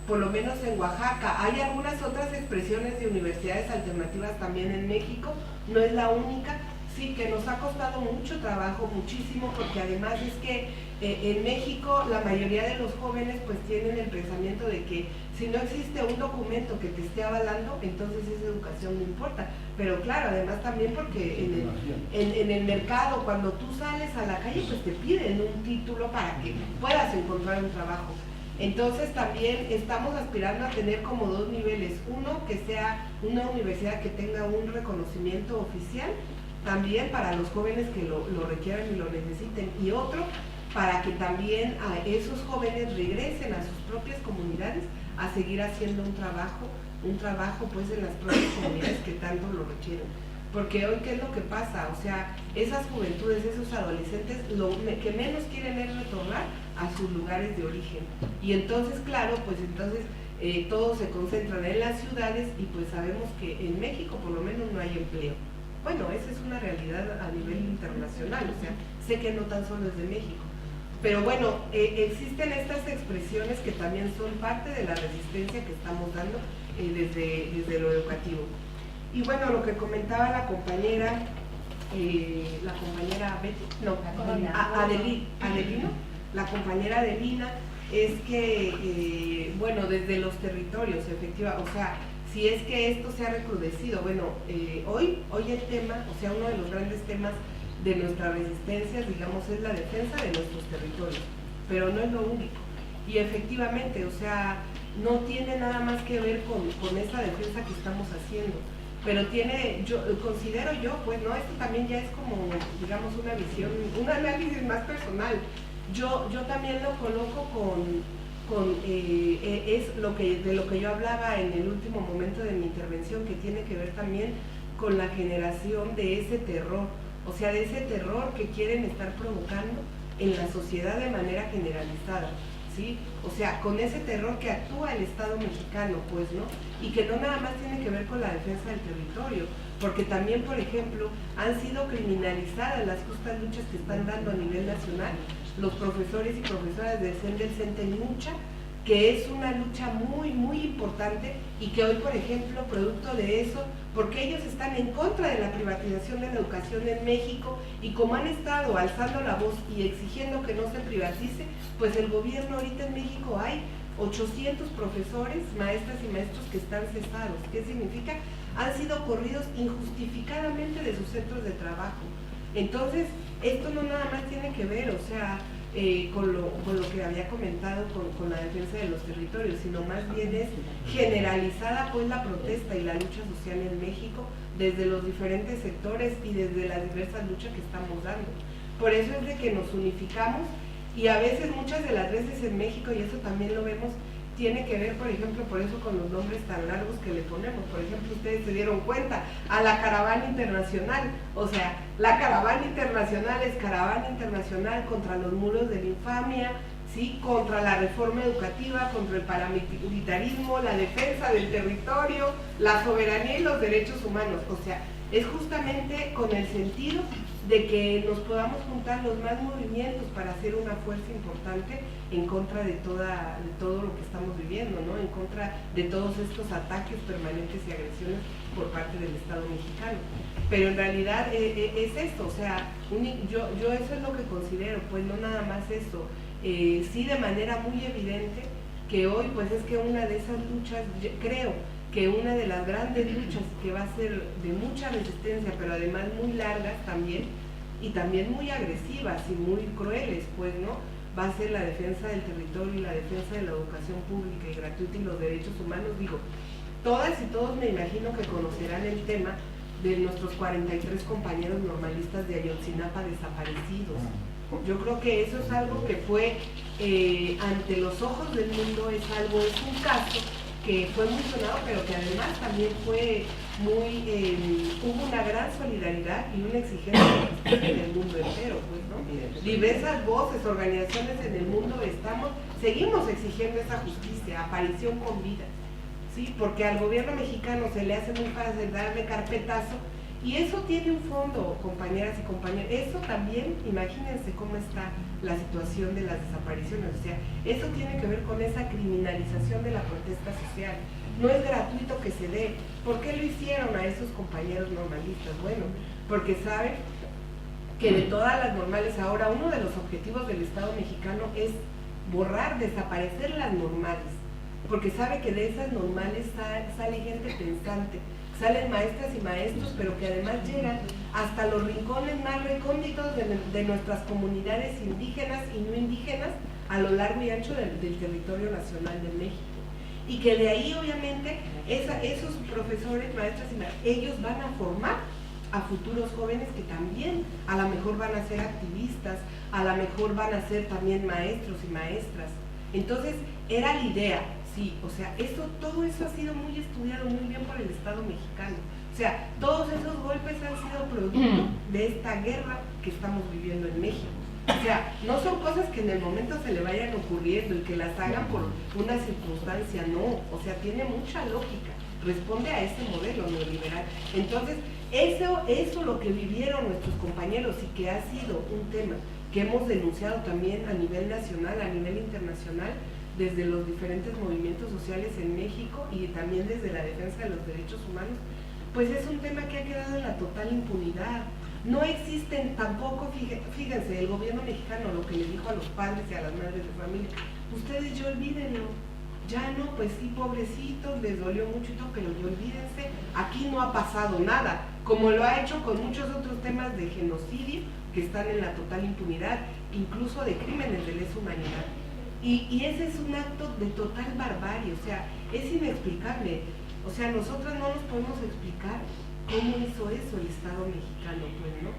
por lo menos en Oaxaca. Hay algunas otras expresiones de universidades alternativas también en México, no es la única. Sí, que nos ha costado mucho trabajo, muchísimo, porque además es que en México la mayoría de los jóvenes pues tienen el pensamiento de que si no existe un documento que te esté avalando, entonces esa educación no importa. Pero claro, además también porque en el mercado, cuando tú sales a la calle, pues te piden un título para que puedas encontrar un trabajo. Entonces también estamos aspirando a tener como dos niveles: uno, que sea una universidad que tenga un reconocimiento oficial, también para los jóvenes que lo requieran y lo necesiten, y otro, para que también a esos jóvenes regresen a sus propias comunidades a seguir haciendo un trabajo un trabajo pues en las propias comunidades que tanto lo requieren. Porque hoy, ¿qué es lo que pasa? O sea, esas juventudes, esos adolescentes, lo que menos quieren es retornar a sus lugares de origen. Y entonces, claro, pues entonces todos se concentran en las ciudades y pues sabemos que en México por lo menos no hay empleo. Bueno, esa es una realidad a nivel internacional, o sea, sé que no tan solo es de México. Pero bueno, existen estas expresiones que también son parte de la resistencia que estamos dando desde lo educativo. Y bueno, lo que comentaba la compañera Betty, no, Adelino, la compañera Adelina, es que, bueno, desde los territorios, efectivamente, o sea, si es que esto se ha recrudecido, bueno, hoy el tema, o sea, uno de los grandes temas de nuestra resistencia, digamos, es la defensa de nuestros territorios, pero no es lo único. Y efectivamente, o sea, no tiene nada más que ver con esa defensa que estamos haciendo, pero tiene, considero yo, pues, ¿no? Esto también ya es como, digamos, una visión, un análisis más personal. Yo también lo coloco es de lo que yo hablaba en el último momento de mi intervención, que tiene que ver también con la generación de ese terror, o sea, de ese terror que quieren estar provocando en la sociedad de manera generalizada, ¿sí? O sea, con ese terror que actúa el Estado mexicano, pues, ¿no? Y que no nada más tiene que ver con la defensa del territorio, porque también, por ejemplo, han sido criminalizadas las justas luchas que están dando a nivel nacional los profesores y profesoras del CENTE en lucha, que es una lucha muy, muy importante y que hoy, por ejemplo, producto de eso, porque ellos están en contra de la privatización de la educación en México y como han estado alzando la voz y exigiendo que no se privatice, pues el gobierno ahorita en México hay 800 profesores, maestras y maestros que están cesados. ¿Qué significa? Han sido corridos injustificadamente de sus centros de trabajo. Entonces, esto no nada más tiene que ver, o sea, con lo que había comentado con la defensa de los territorios, sino más bien es generalizada pues la protesta y la lucha social en México desde los diferentes sectores y desde las diversas luchas que estamos dando. Por eso es de que nos unificamos y a veces, muchas de las veces en México, y eso también lo vemos, tiene que ver, por ejemplo, por eso con los nombres tan largos que le ponemos. Por ejemplo, ustedes se dieron cuenta, a la caravana internacional, o sea, la caravana internacional es caravana internacional contra los muros de la infamia, ¿sí? Contra la reforma educativa, contra el paramilitarismo, la defensa del territorio, la soberanía y los derechos humanos. O sea, es justamente con el sentido de que nos podamos juntar los más movimientos para hacer una fuerza importante en contra de todo lo que estamos viviendo, ¿no? En contra de todos estos ataques permanentes y agresiones por parte del Estado mexicano. Pero en realidad es esto, o sea, yo eso es lo que considero, pues no nada más eso, sí de manera muy evidente que hoy pues es que una de esas luchas, creo que una de las grandes luchas que va a ser de mucha resistencia, pero además muy largas también, y también muy agresivas y muy crueles, pues, ¿no? Va a ser la defensa del territorio y la defensa de la educación pública y gratuita y los derechos humanos. Digo, todas y todos me imagino que conocerán el tema de nuestros 43 compañeros normalistas de Ayotzinapa desaparecidos. Yo creo que eso es algo que fue ante los ojos del mundo, es un caso que fue muy sonado, pero que además también fue hubo una gran solidaridad y una exigencia de justicia en el mundo entero, pues, ¿no? Diversas voces, organizaciones en el mundo seguimos exigiendo esa justicia, aparición con vida, ¿sí? Porque al gobierno mexicano se le hace muy fácil darle carpetazo, y eso tiene un fondo, compañeras y compañeros. Eso también, imagínense cómo está la situación de las desapariciones, o sea, eso tiene que ver con esa criminalización de la protesta social. No es gratuito que se dé. ¿Por qué lo hicieron a esos compañeros normalistas? Bueno, porque saben que de todas las normales, ahora uno de los objetivos del Estado mexicano es borrar, desaparecer las normales, porque sabe que de esas normales sale gente pensante, salen maestras y maestros, pero que además llegan hasta los rincones más recónditos de nuestras comunidades indígenas y no indígenas a lo largo y ancho del territorio nacional de México. Y que de ahí, obviamente, esos profesores, maestras y maestros, ellos van a formar a futuros jóvenes que también a lo mejor van a ser activistas, a lo mejor van a ser también maestros y maestras. Entonces, era la idea, Sí, o sea, todo eso ha sido muy estudiado muy bien por el Estado mexicano. O sea, todos esos golpes han sido producto de esta guerra que estamos viviendo en México. O sea, no son cosas que en el momento se le vayan ocurriendo y que las hagan por una circunstancia, no. O sea, tiene mucha lógica, responde a ese modelo neoliberal. Entonces, eso lo que vivieron nuestros compañeros y que ha sido un tema que hemos denunciado también a nivel nacional, a nivel internacional, desde los diferentes movimientos sociales en México y también desde la defensa de los derechos humanos, pues es un tema que ha quedado en la total impunidad. No existen tampoco, fíjense, el gobierno mexicano lo que le dijo a los padres y a las madres de familia, ustedes ya olvídenlo, ya no, pues sí, pobrecitos, les dolió mucho y todo, pero ya olvídense, aquí no ha pasado nada, como lo ha hecho con muchos otros temas de genocidio que están en la total impunidad, incluso de crímenes de lesa humanidad. Y ese es un acto de total barbarie, o sea, es inexplicable. O sea, nosotros no nos podemos explicar cómo hizo eso el Estado mexicano, pues, ¿no?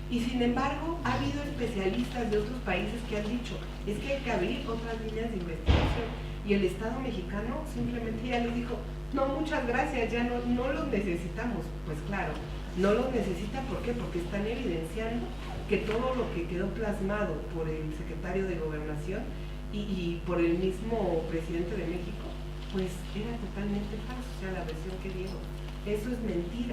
Y sin embargo, ha habido especialistas de otros países que han dicho, es que hay que abrir otras líneas de investigación. Y el Estado mexicano simplemente ya les dijo, no, muchas gracias, ya no los necesitamos. Pues claro, no los necesita, ¿por qué? Porque están evidenciando que todo lo que quedó plasmado por el secretario de Gobernación y por el mismo presidente de México, pues era totalmente falso, o sea, la versión que dio. Eso es mentira.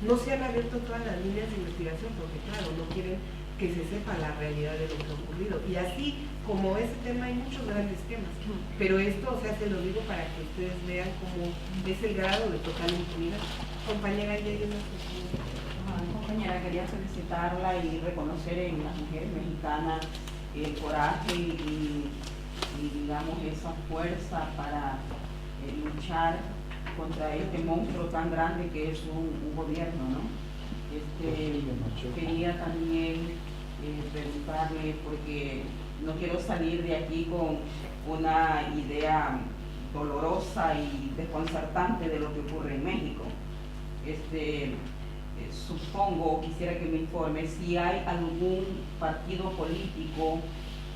No se han abierto todas las líneas de investigación porque, claro, no quieren que se sepa la realidad de lo que ha ocurrido. Y así como ese tema hay muchos grandes temas, pero esto, o sea, se lo digo para que ustedes vean cómo es el grado de total impunidad. Compañera, ya hay una cuestión. Compañera, quería felicitarla y reconocer en las mujeres mexicanas el coraje y digamos esa fuerza para luchar contra este monstruo tan grande que es un gobierno, ¿no? Quería también preguntarle, porque no quiero salir de aquí con una idea dolorosa y desconcertante de lo que ocurre en México. Supongo, quisiera que me informe si hay algún partido político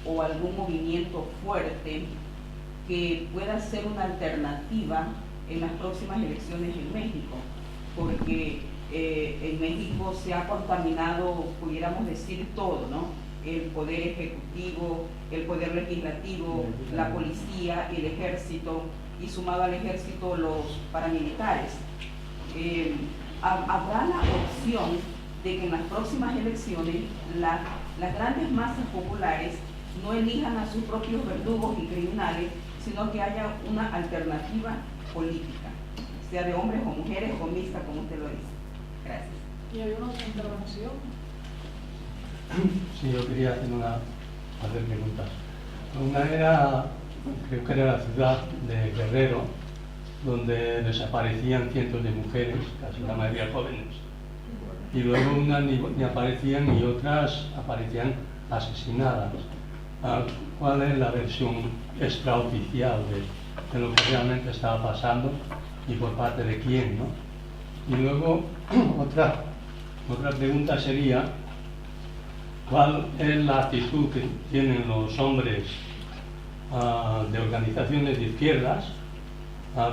o algún movimiento fuerte que pueda ser una alternativa en las próximas elecciones en México, porque en México se ha contaminado, pudiéramos decir, todo, ¿no? El poder ejecutivo, el poder legislativo, la policía, el ejército y sumado al ejército los paramilitares. Habrá la opción de que en las próximas elecciones las grandes masas populares no elijan a sus propios verdugos y criminales, sino que haya una alternativa política, sea de hombres o mujeres o mixta, como usted lo dice. Gracias. ¿Y hay una otra intervención? Sí, yo quería hacer preguntas. Una era, creo que era la ciudad de Guerrero, donde desaparecían cientos de mujeres, casi la mayoría jóvenes, y luego unas ni aparecían y otras aparecían asesinadas. ¿Cuál es la versión extraoficial de lo que realmente estaba pasando y por parte de quién, ¿no? Y luego otra pregunta sería, ¿cuál es la actitud que tienen los hombres de organizaciones de izquierdas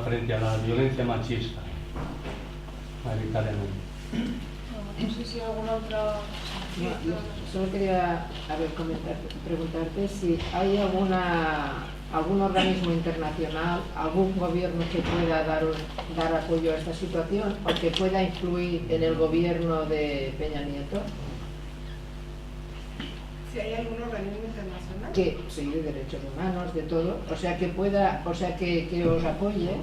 frente a la violencia machista, mayoritariamente? No sé si alguna otra... No, yo solo quería preguntarte si hay algún organismo internacional, algún gobierno que pueda dar apoyo a esta situación o que pueda influir en el gobierno de Peña Nieto. Si hay algún organismo internacional. Que sí, de derechos humanos, de todo, o sea que pueda, o sea que os apoye,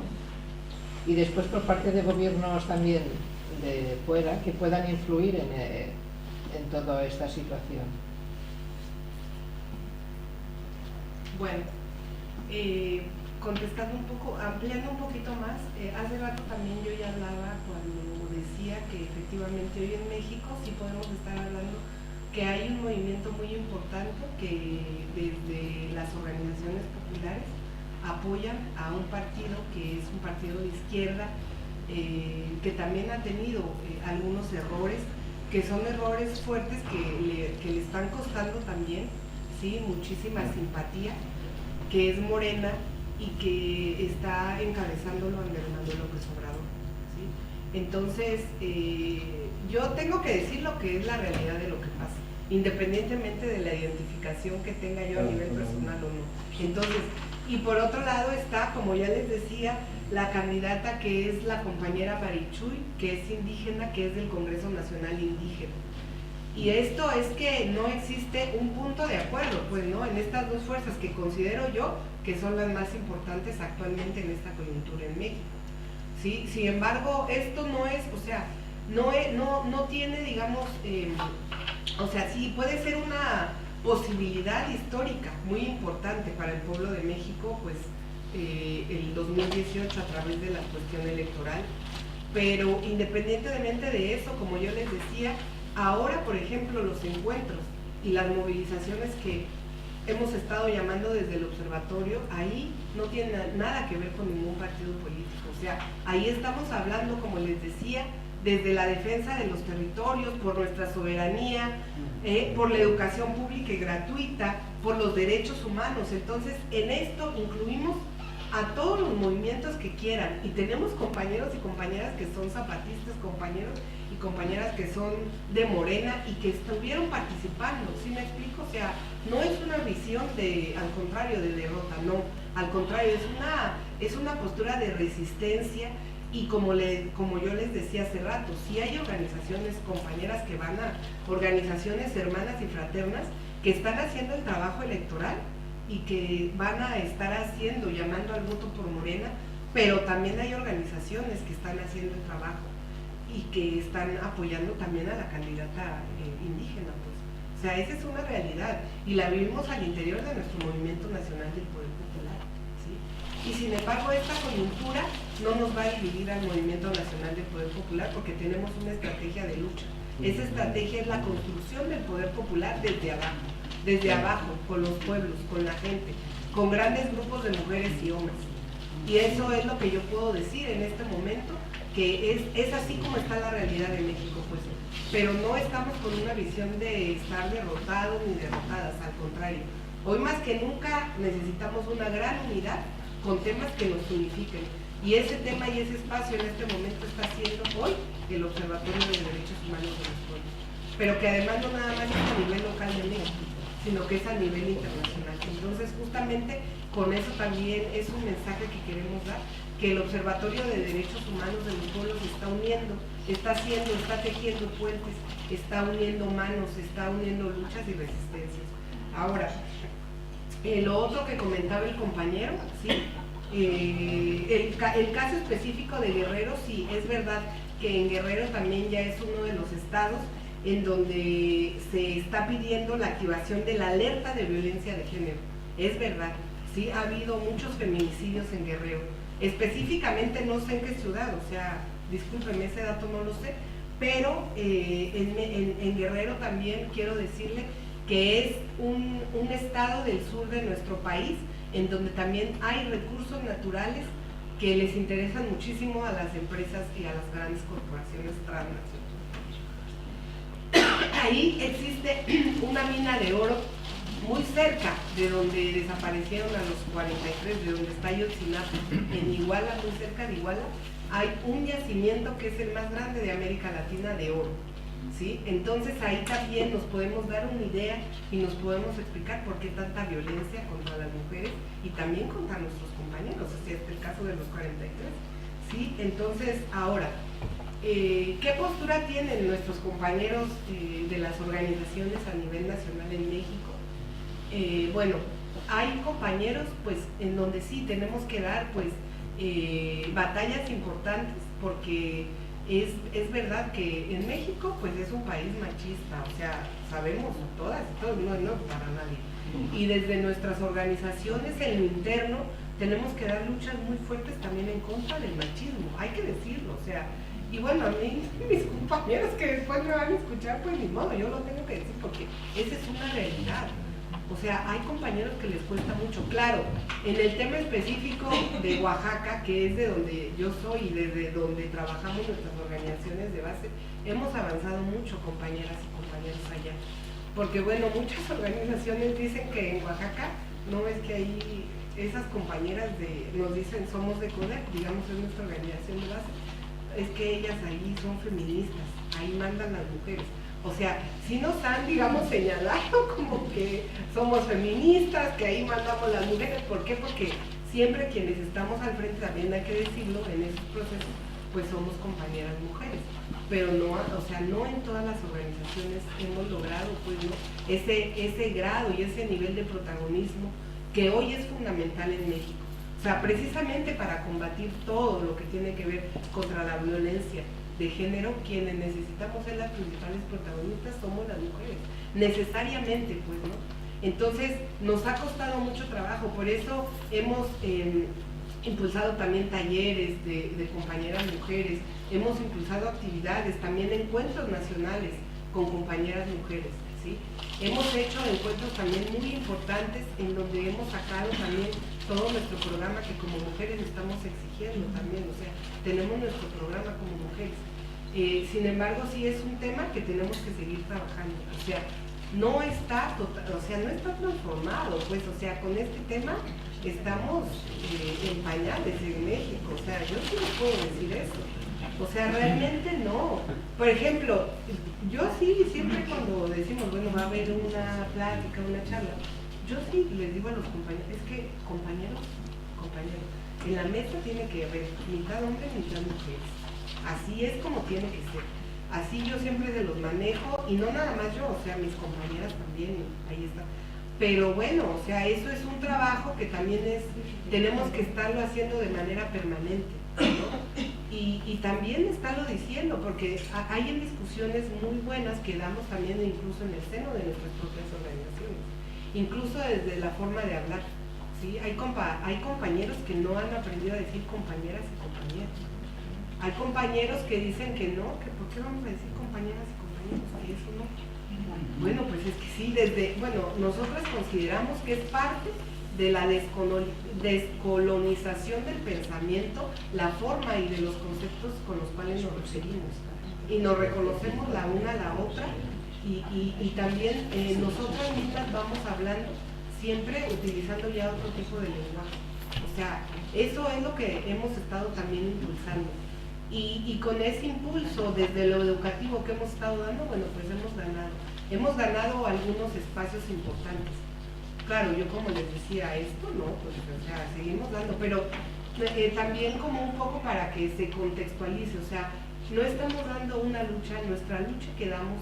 y después por parte de gobiernos también de fuera que puedan influir en toda esta situación. Bueno, contestando un poco, ampliando un poquito más, hace rato también yo ya hablaba cuando decía que efectivamente hoy en México sí podemos estar hablando que hay un movimiento muy importante que desde las organizaciones populares apoyan a un partido que es un partido de izquierda que también ha tenido algunos errores, que son errores fuertes que le están costando también, ¿sí?, muchísima simpatía, que es Morena, y que está encabezándolo Andrés Manuel López Obrador, ¿sí? Entonces, yo tengo que decir lo que es la realidad de lo que pasa, independientemente de la identificación que tenga yo a nivel personal o no. Entonces, y por otro lado está, como ya les decía, la candidata que es la compañera Marichuy, que es indígena, que es del Congreso Nacional Indígena. Y esto es que no existe un punto de acuerdo, pues, ¿no?, en estas dos fuerzas que considero yo que son las más importantes actualmente en esta coyuntura en México, ¿sí? Sin embargo, esto no es, o sea, no tiene, digamos, o sea, sí puede ser una posibilidad histórica muy importante para el pueblo de México, pues, el 2018 a través de la cuestión electoral, pero independientemente de eso, como yo les decía, ahora, por ejemplo, los encuentros y las movilizaciones que hemos estado llamando desde el observatorio, ahí no tiene nada que ver con ningún partido político, o sea, ahí estamos hablando, como les decía, desde la defensa de los territorios, por nuestra soberanía, por la educación pública y gratuita, por los derechos humanos. Entonces, en esto incluimos a todos los movimientos que quieran, y tenemos compañeros y compañeras que son zapatistas, compañeros y compañeras que son de Morena y que estuvieron participando, ¿sí me explico? O sea, no es una visión de, al contrario, de derrota, no, al contrario, es una postura de resistencia. Y como yo les decía hace rato, sí hay organizaciones, compañeras que van a, organizaciones hermanas y fraternas que están haciendo el trabajo electoral y que van a estar haciendo, llamando al voto por Morena, pero también hay organizaciones que están haciendo el trabajo y que están apoyando también a la candidata indígena, pues. O sea, esa es una realidad y la vivimos al interior de nuestro Movimiento Nacional del Poder Popular, ¿sí? Y sin embargo, esta coyuntura no nos va a dividir al Movimiento Nacional del Poder Popular porque tenemos una estrategia de lucha. Esa estrategia es la construcción del poder popular desde abajo, con los pueblos, con la gente, con grandes grupos de mujeres y hombres. Y eso es lo que yo puedo decir en este momento, que es así como está la realidad de México, pues. Pero no estamos con una visión de estar derrotados ni derrotadas, al contrario. Hoy más que nunca necesitamos una gran unidad con temas que nos unifiquen. Y ese tema y ese espacio en este momento está siendo hoy el Observatorio de Derechos Humanos de los Pueblos. Pero que además no nada más es a nivel local de México, sino que es a nivel internacional. Entonces, justamente con eso también es un mensaje que queremos dar, que el Observatorio de Derechos Humanos de los Pueblos está uniendo, está tejiendo puentes, está uniendo manos, está uniendo luchas y resistencias. Ahora, lo otro que comentaba el compañero, ¿sí? El caso específico de Guerrero, sí, es verdad que en Guerrero también ya es uno de los estados en donde se está pidiendo la activación de la alerta de violencia de género. Es verdad, sí, ha habido muchos feminicidios en Guerrero, específicamente no sé en qué ciudad, o sea, discúlpeme, ese dato no lo sé, pero en Guerrero también quiero decirle que es un estado del sur de nuestro país en donde también hay recursos naturales que les interesan muchísimo a las empresas y a las grandes corporaciones transnacionales. Ahí existe una mina de oro muy cerca de donde desaparecieron a los 43, de donde está Ayotzinapa, en Iguala, muy cerca de Iguala, hay un yacimiento que es el más grande de América Latina de oro, ¿sí? Entonces ahí también nos podemos dar una idea y nos podemos explicar por qué tanta violencia contra las mujeres y también contra nuestros compañeros, o sea, este es el caso de los 43, ¿sí? Entonces, ahora, ¿qué postura tienen nuestros compañeros de las organizaciones a nivel nacional en México? Bueno, hay compañeros pues en donde sí tenemos que dar pues batallas importantes, porque es verdad que en México pues es un país machista, o sea, sabemos todas y todos, no para nadie. Y desde nuestras organizaciones en lo interno tenemos que dar luchas muy fuertes también en contra del machismo, hay que decirlo, o sea, y bueno, a mí, mis compañeros que después me van a escuchar, pues ni modo, yo lo tengo que decir porque esa es una realidad. O sea, hay compañeros que les cuesta mucho. Claro, en el tema específico de Oaxaca, que es de donde yo soy y desde donde trabajamos nuestras organizaciones de base, hemos avanzado mucho, compañeras y compañeros allá. Porque bueno, muchas organizaciones dicen que en Oaxaca no es que ahí esas compañeras nos dicen somos de CODEC, digamos es nuestra organización de base, es que ellas ahí son feministas, ahí mandan las mujeres. O sea, sí nos han, digamos, señalado como que somos feministas, que ahí mandamos las mujeres. ¿Por qué? Porque siempre quienes estamos al frente, también hay que decirlo, en esos procesos, pues somos compañeras mujeres. Pero no, o sea, no en todas las organizaciones hemos logrado, pues, ¿no?, ese grado y ese nivel de protagonismo que hoy es fundamental en México. O sea, precisamente para combatir todo lo que tiene que ver contra la violencia de género, quienes necesitamos ser las principales protagonistas somos las mujeres, necesariamente, pues, ¿no? Entonces, nos ha costado mucho trabajo, por eso hemos impulsado también talleres de compañeras mujeres, hemos impulsado actividades, también encuentros nacionales con compañeras mujeres, ¿sí? Hemos hecho encuentros también muy importantes en donde hemos sacado también todo nuestro programa que como mujeres estamos exigiendo también, o sea, tenemos nuestro programa como mujeres. Sin embargo, sí es un tema que tenemos que seguir trabajando, o sea, no está transformado, pues, o sea, con este tema estamos en pañales en México, o sea, yo sí les puedo decir eso. O sea, realmente no. Por ejemplo, yo sí, siempre cuando decimos, bueno, va a haber una plática, una charla, yo sí les digo a los compañeros, es que compañeros, en la mesa tiene que haber mitad hombres, mitad mujeres. Así es como tiene que ser. Así yo siempre se los manejo, y no nada más yo, o sea, mis compañeras también, ahí está. Pero bueno, o sea, eso es un trabajo que también tenemos que estarlo haciendo de manera permanente, ¿no? Y también estarlo diciendo, porque hay en discusiones muy buenas que damos también incluso en el seno de nuestras propias organizaciones, incluso desde la forma de hablar, ¿sí? Hay compañeros que no han aprendido a decir compañeras y compañeros. Hay compañeros que dicen que no, que ¿por qué vamos a decir compañeras y compañeros? Que eso no. Bueno, pues es que sí, nosotras consideramos que es parte de la descolonización del pensamiento, la forma y de los conceptos con los cuales nos referimos. Y nos reconocemos la una a la otra y también nosotras mismas vamos hablando siempre utilizando ya otro tipo de lenguaje. O sea, eso es lo que hemos estado también impulsando. Y con ese impulso desde lo educativo que hemos estado dando, bueno, pues hemos ganado algunos espacios importantes. Claro, yo como les decía, esto no, pues, o sea, seguimos dando, pero también como un poco para que se contextualice, o sea, no estamos dando una lucha, nuestra lucha que damos,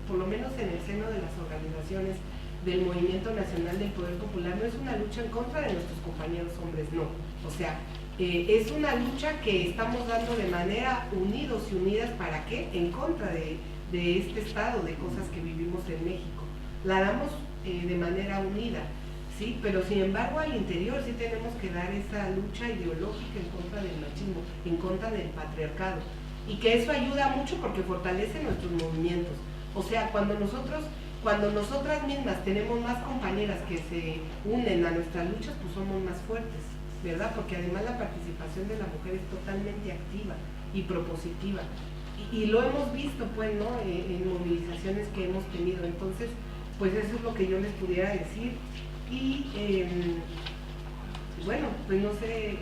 por lo menos en el seno de las organizaciones del Movimiento Nacional del Poder Popular, no es una lucha en contra de nuestros compañeros hombres, no, o sea, es una lucha que estamos dando de manera unidos y unidas, ¿para qué? En contra de este estado de cosas que vivimos en México. La damos de manera unida, ¿sí? Pero sin embargo al interior sí tenemos que dar esa lucha ideológica en contra del machismo, en contra del patriarcado, y que eso ayuda mucho porque fortalece nuestros movimientos. O sea, cuando nosotras mismas tenemos más compañeras que se unen a nuestras luchas, pues somos más fuertes, ¿verdad? Porque además la participación de la mujer es totalmente activa y propositiva, y lo hemos visto, pues, ¿no? En movilizaciones que hemos tenido. Entonces, pues eso es lo que yo les pudiera decir. Y bueno, pues no sé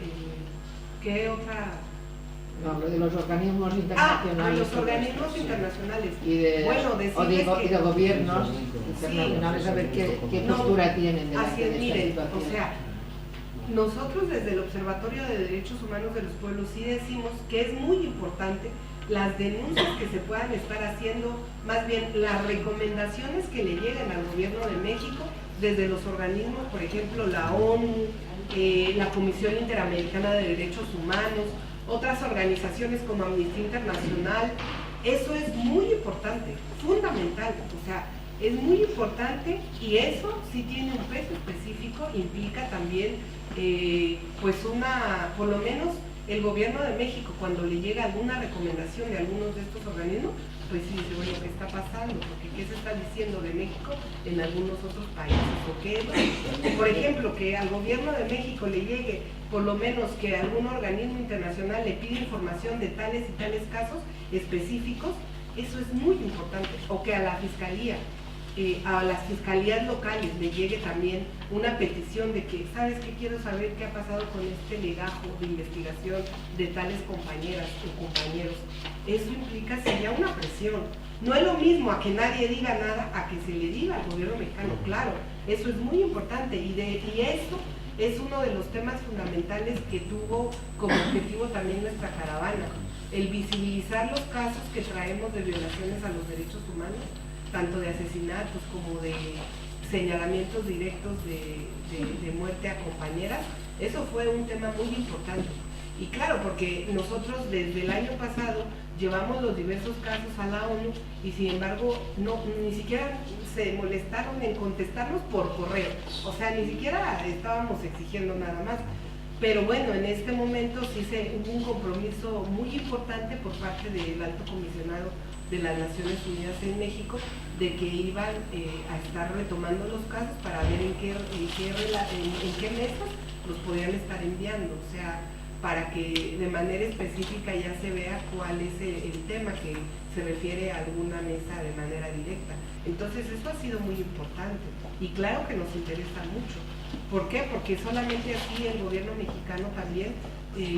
qué otra... No, lo de los organismos internacionales. Los organismos internacionales. Y de gobiernos internacionales, sí, a ver qué postura tienen delante de esta miren, situación. O sea, nosotros desde el Observatorio de Derechos Humanos de los Pueblos sí decimos que es muy importante las denuncias que se puedan estar haciendo, más bien las recomendaciones que le lleguen al gobierno de México desde los organismos, por ejemplo, la ONU, la Comisión Interamericana de Derechos Humanos, otras organizaciones como Amnistía Internacional. Eso es muy importante, fundamental, o sea, es muy importante, y eso sí tiene un peso específico, implica también, pues por lo menos el gobierno de México, cuando le llega alguna recomendación de algunos de estos organismos, pues sí dice, bueno, ¿qué está pasando? Porque ¿qué se está diciendo de México en algunos otros países? ¿O qué es? Por ejemplo, que al gobierno de México le llegue, por lo menos que algún organismo internacional le pide información de tales y tales casos específicos, eso es muy importante. O que a la Fiscalía a las fiscalías locales le llegue también una petición de que, ¿sabes qué? Quiero saber qué ha pasado con este legajo de investigación de tales compañeras o compañeros. Eso implica sería una presión. No es lo mismo a que nadie diga nada a que se le diga al gobierno mexicano, claro, eso es muy importante y esto es uno de los temas fundamentales que tuvo como objetivo también nuestra caravana, el visibilizar los casos que traemos de violaciones a los derechos humanos, tanto de asesinatos como de señalamientos directos de muerte a compañeras. Eso fue un tema muy importante. Y claro, porque nosotros desde el año pasado llevamos los diversos casos a la ONU y sin embargo ni siquiera se molestaron en contestarnos por correo. O sea, ni siquiera estábamos exigiendo nada más. Pero bueno, en este momento sí hubo un compromiso muy importante por parte del Alto Comisionado de las Naciones Unidas en México de que iban a estar retomando los casos para ver en qué mesas los podían estar enviando, o sea, para que de manera específica ya se vea cuál es el tema que se refiere a alguna mesa de manera directa. Entonces eso ha sido muy importante y claro que nos interesa mucho. ¿Por qué? Porque solamente así el gobierno mexicano también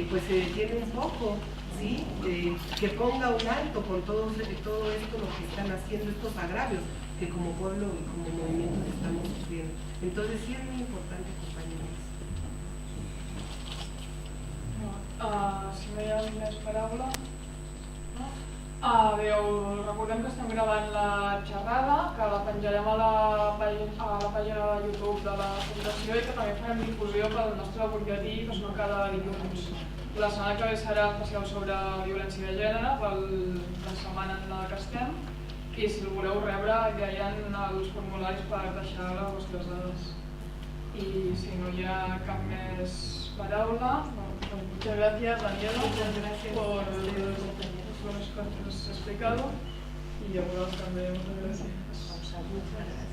pues se detiene un poco, ¿sí? Que ponga un alto con todo esto lo que están haciendo, estos agravios que como pueblo y como movimiento estamos sufriendo. Entonces sí es muy importante, compañeros. Si no hi ha més paraula... recordem que estem gravant la xerrada, que la penjarem a la pàgina de YouTube de la Fundació i que també farem difusió pel nostre butlletí, que es fa cada dilluns. La setmana que ve serà especial sobre violència de gènere, per la setmana en la que estem, i si el voleu rebre ja hi ha els formularis per deixar les vostres dades. I si no hi ha cap més paraula, muchas gracias, Daniela, por las cosas que has explicado y a vosotros también muchas gracias.